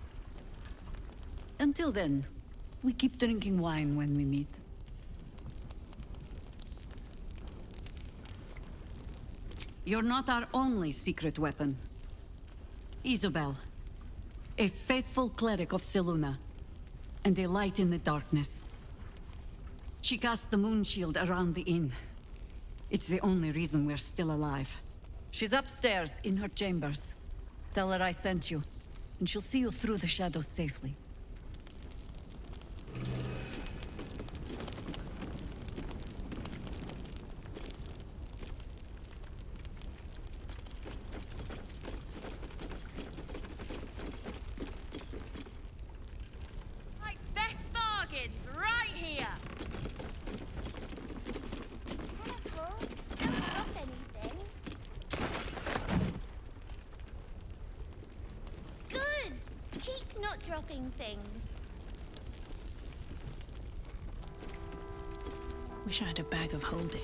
Speaker 12: Until then, we keep drinking wine when we meet. You're not our only secret weapon. Isobel, a faithful cleric of Selûne, and a light in the darkness. She cast the moon shield around the inn. It's the only reason we're still alive. She's upstairs in her chambers. Tell her I sent you, and she'll see you through the shadows safely.
Speaker 13: dropping things.
Speaker 3: Wish I had a bag of holding.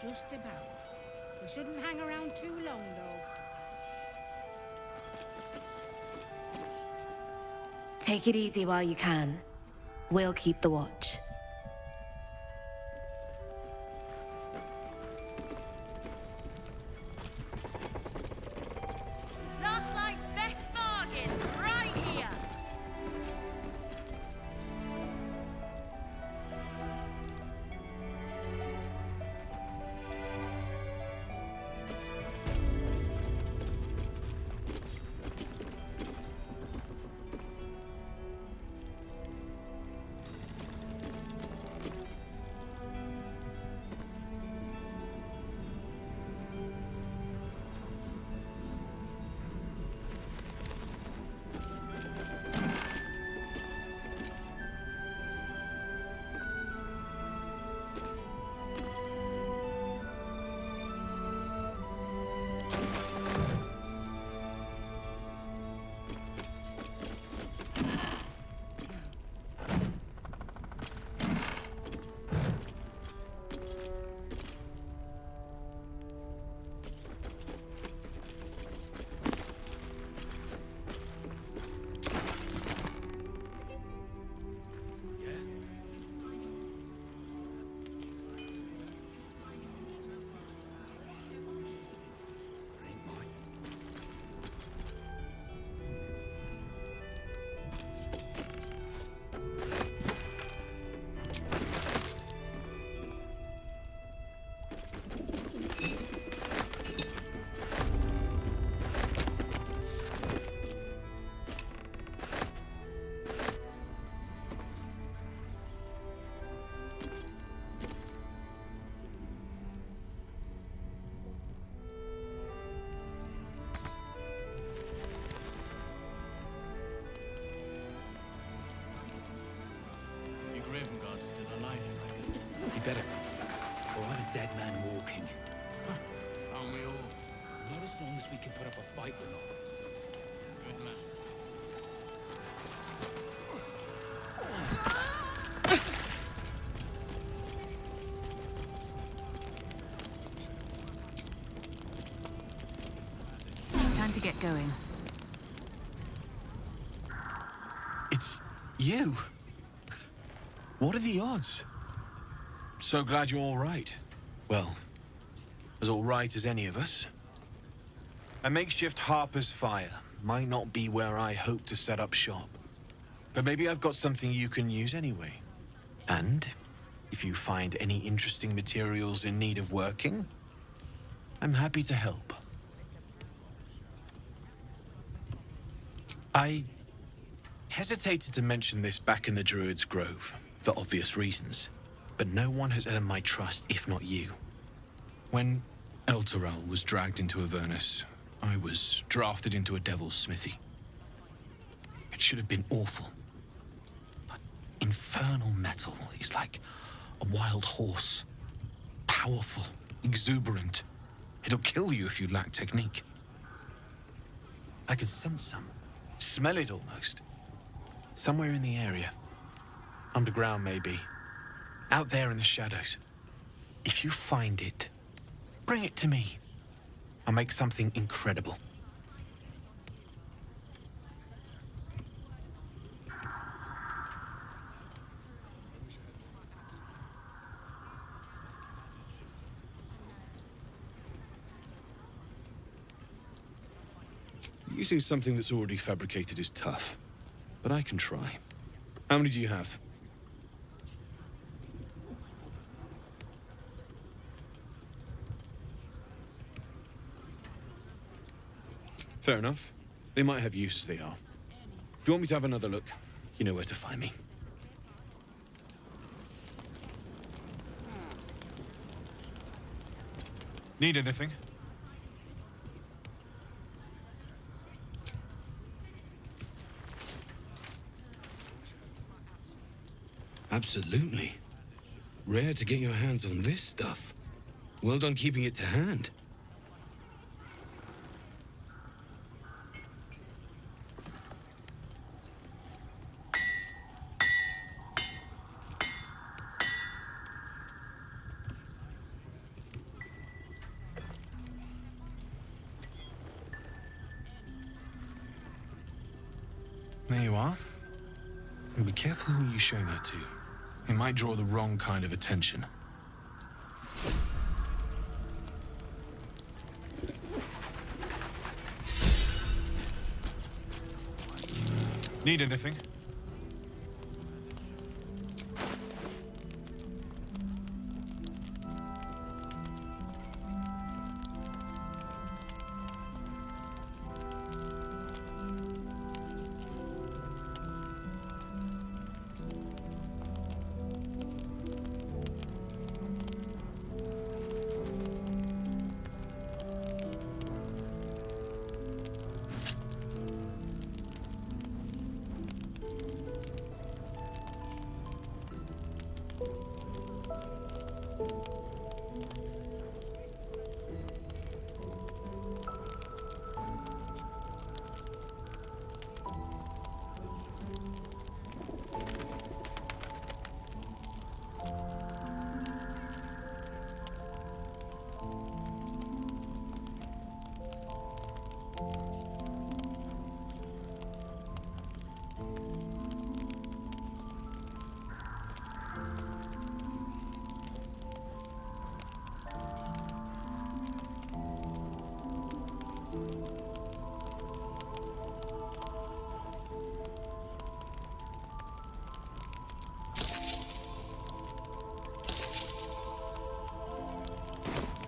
Speaker 8: Just about. We shouldn't hang around too long, though.
Speaker 18: Take it easy while you can. We'll keep the watch.
Speaker 17: Last night's best bargain, right here.
Speaker 20: Raven Guard's still alive, you reckon?
Speaker 24: You better. Or I'm a dead man walking.
Speaker 20: Aren't we all?
Speaker 24: Not as long as we can put up a fight, we're not.
Speaker 20: Good man.
Speaker 3: Time to get going.
Speaker 10: You? What are the odds? So glad you're all right. Well, as all right as any of us. A makeshift Harper's Fire might not be where I hope to set up shop. But maybe I've got something you can use anyway. And if you find any interesting materials in need of working, I'm happy to help. I hesitated to mention this back in the Druid's Grove, for obvious reasons, but no one has earned my trust if not you. When Elturel was dragged into Avernus, I was drafted into a devil's smithy. It should have been awful. But infernal metal is like a wild horse. Powerful, exuberant. It'll kill you if you lack technique. I could sense some. Smell it almost. Somewhere in the area. Underground, maybe. Out there in the shadows. If you find it, bring it to me. I'll make something incredible. Using something that's already fabricated is tough, but I can try. How many do you have? Fair enough. They might have use as they are. If you want me to have another look, you know where to find me. Need anything?
Speaker 6: Absolutely. Rare to get your hands on this stuff. Well done keeping it to hand.
Speaker 10: There you are. And be careful who you show that to. It might draw the wrong kind of attention. Need anything?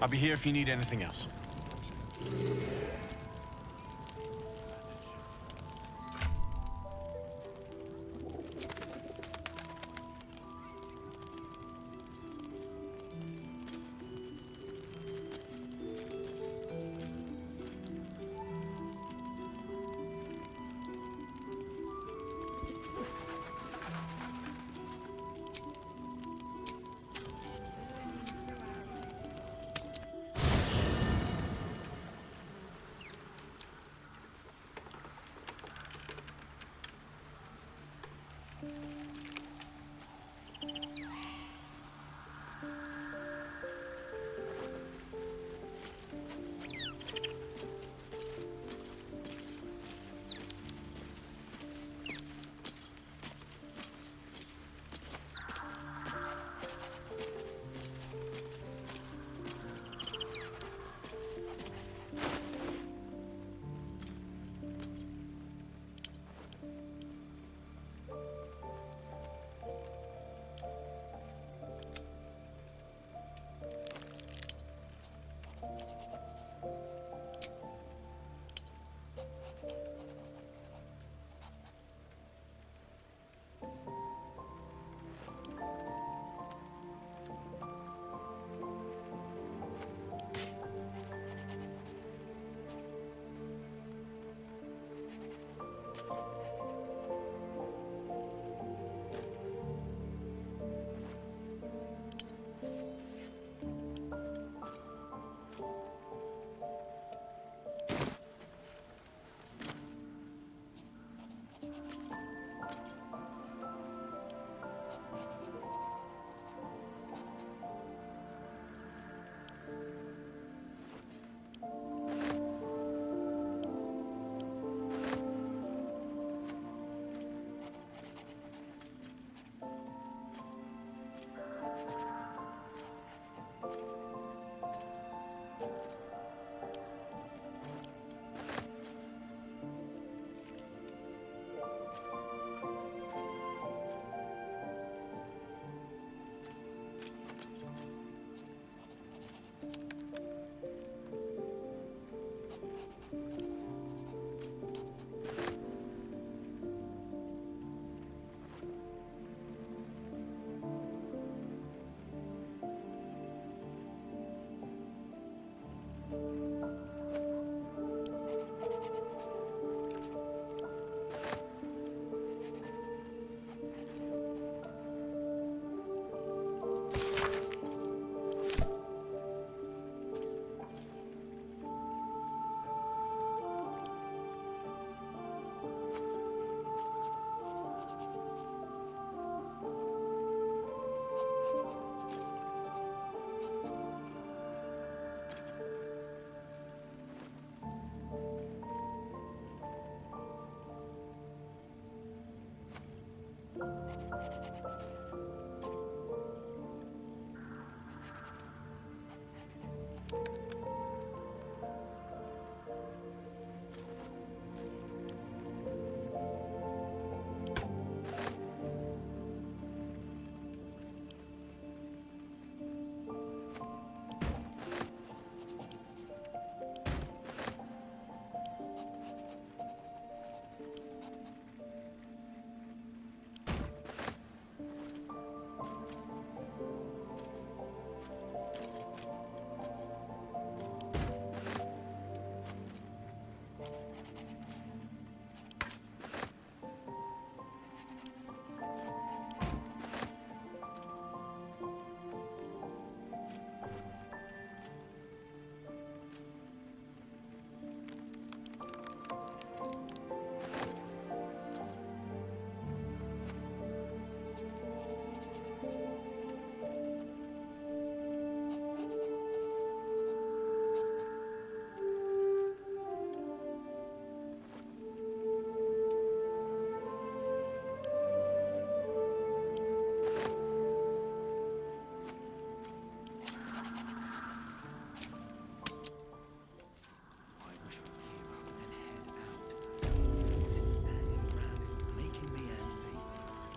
Speaker 10: I'll be here if you need anything else.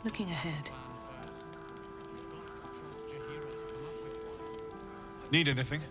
Speaker 3: Looking ahead.
Speaker 10: Need anything?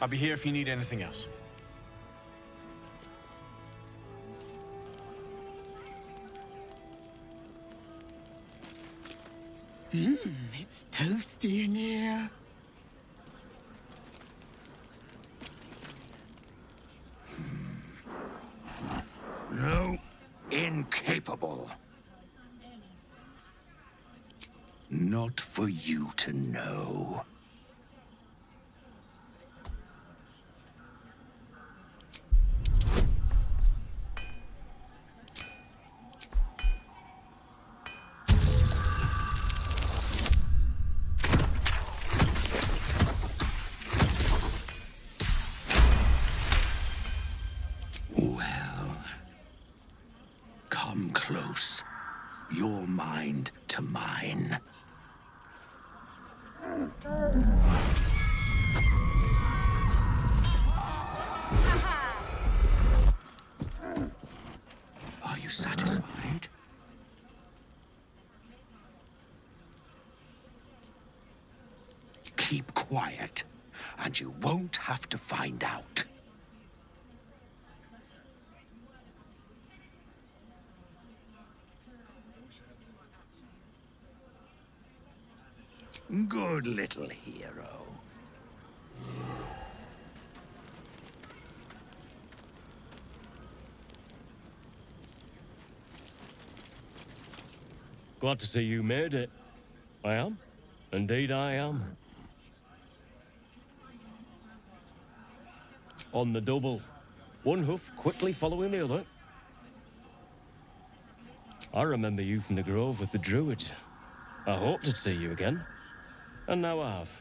Speaker 10: I'll be here if you need anything else.
Speaker 16: It's toasty in here.
Speaker 19: No, incapable. Not for you to know. Well, come close. Your mind to mine. Are you satisfied? Keep quiet, and you won't have to find out. Good little hero.
Speaker 21: Glad to see you made it. I am. Indeed I am. On the double. One hoof quickly following the other. I remember you from the Grove with the Druids. I hoped to see you again. And now I have.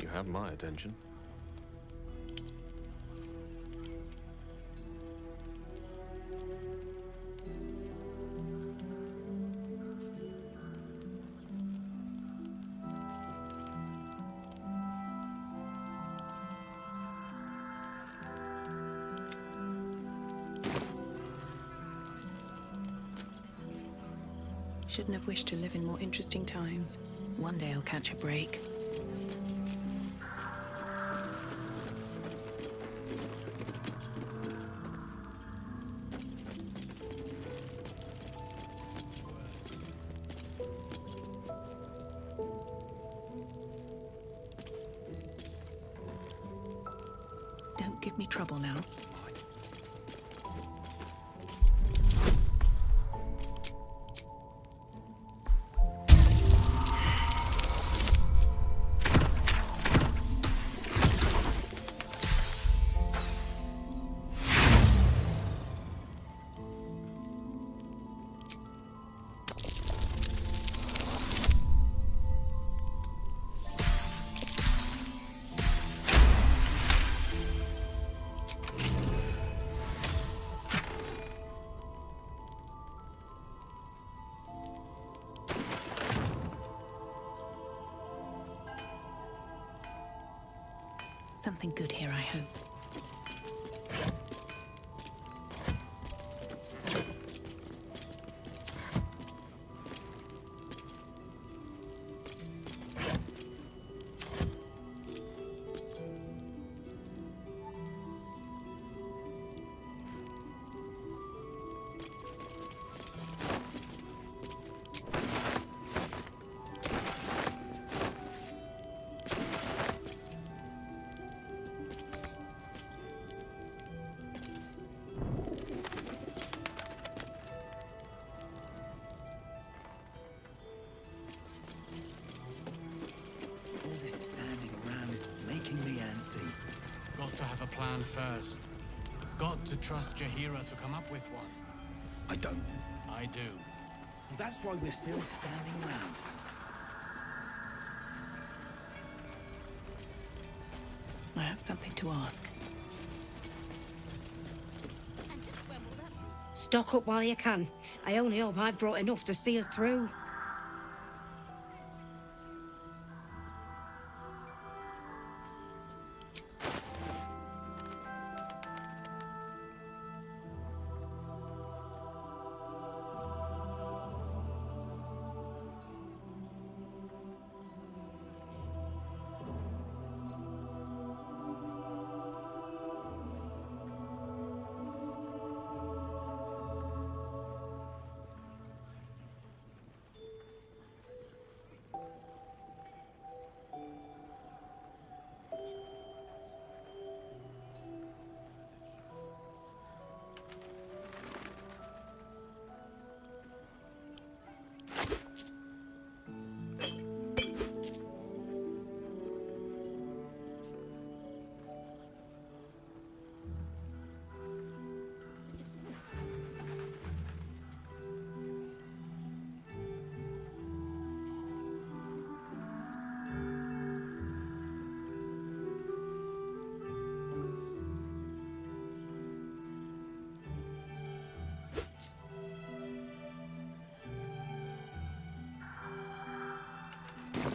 Speaker 22: You have my attention.
Speaker 3: Shouldn't have wished to live in more interesting times. One day I'll catch a break. Don't give me trouble now. Something good here, I hope.
Speaker 5: first. Got to trust Jahira to come up with one.
Speaker 24: I don't.
Speaker 5: I do.
Speaker 24: And that's why we're still standing around.
Speaker 3: I have something to ask.
Speaker 8: Stock up while you can. I only hope I've brought enough to see us through.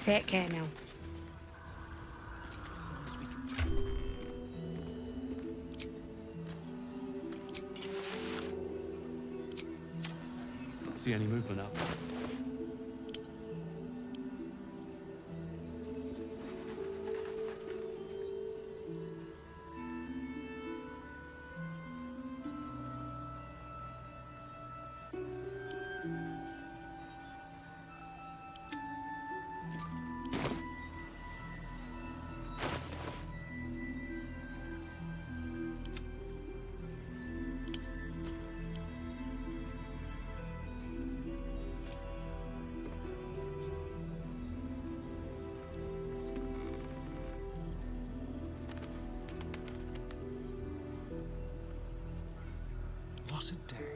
Speaker 8: Take care now.
Speaker 22: See any movement up?
Speaker 5: What a day.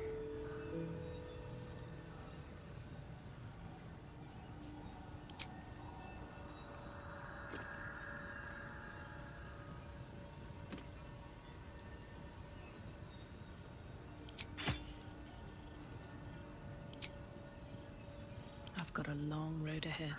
Speaker 3: I've got a long road ahead.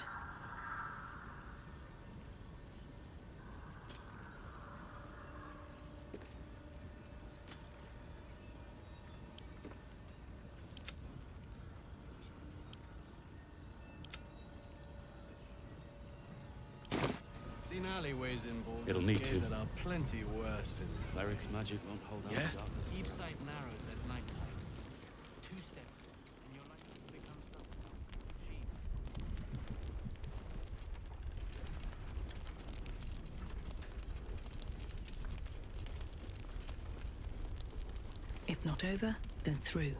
Speaker 5: Seen alleyways in Baldur's
Speaker 21: It'll need
Speaker 5: Gate
Speaker 21: to.
Speaker 5: that are plenty worse in
Speaker 21: Cleric's magic won't hold out
Speaker 5: Yeah?
Speaker 21: the darkness.
Speaker 5: Deep sight narrows at night time. Two-step, and you're likely to become stuck.
Speaker 3: If not over, then through.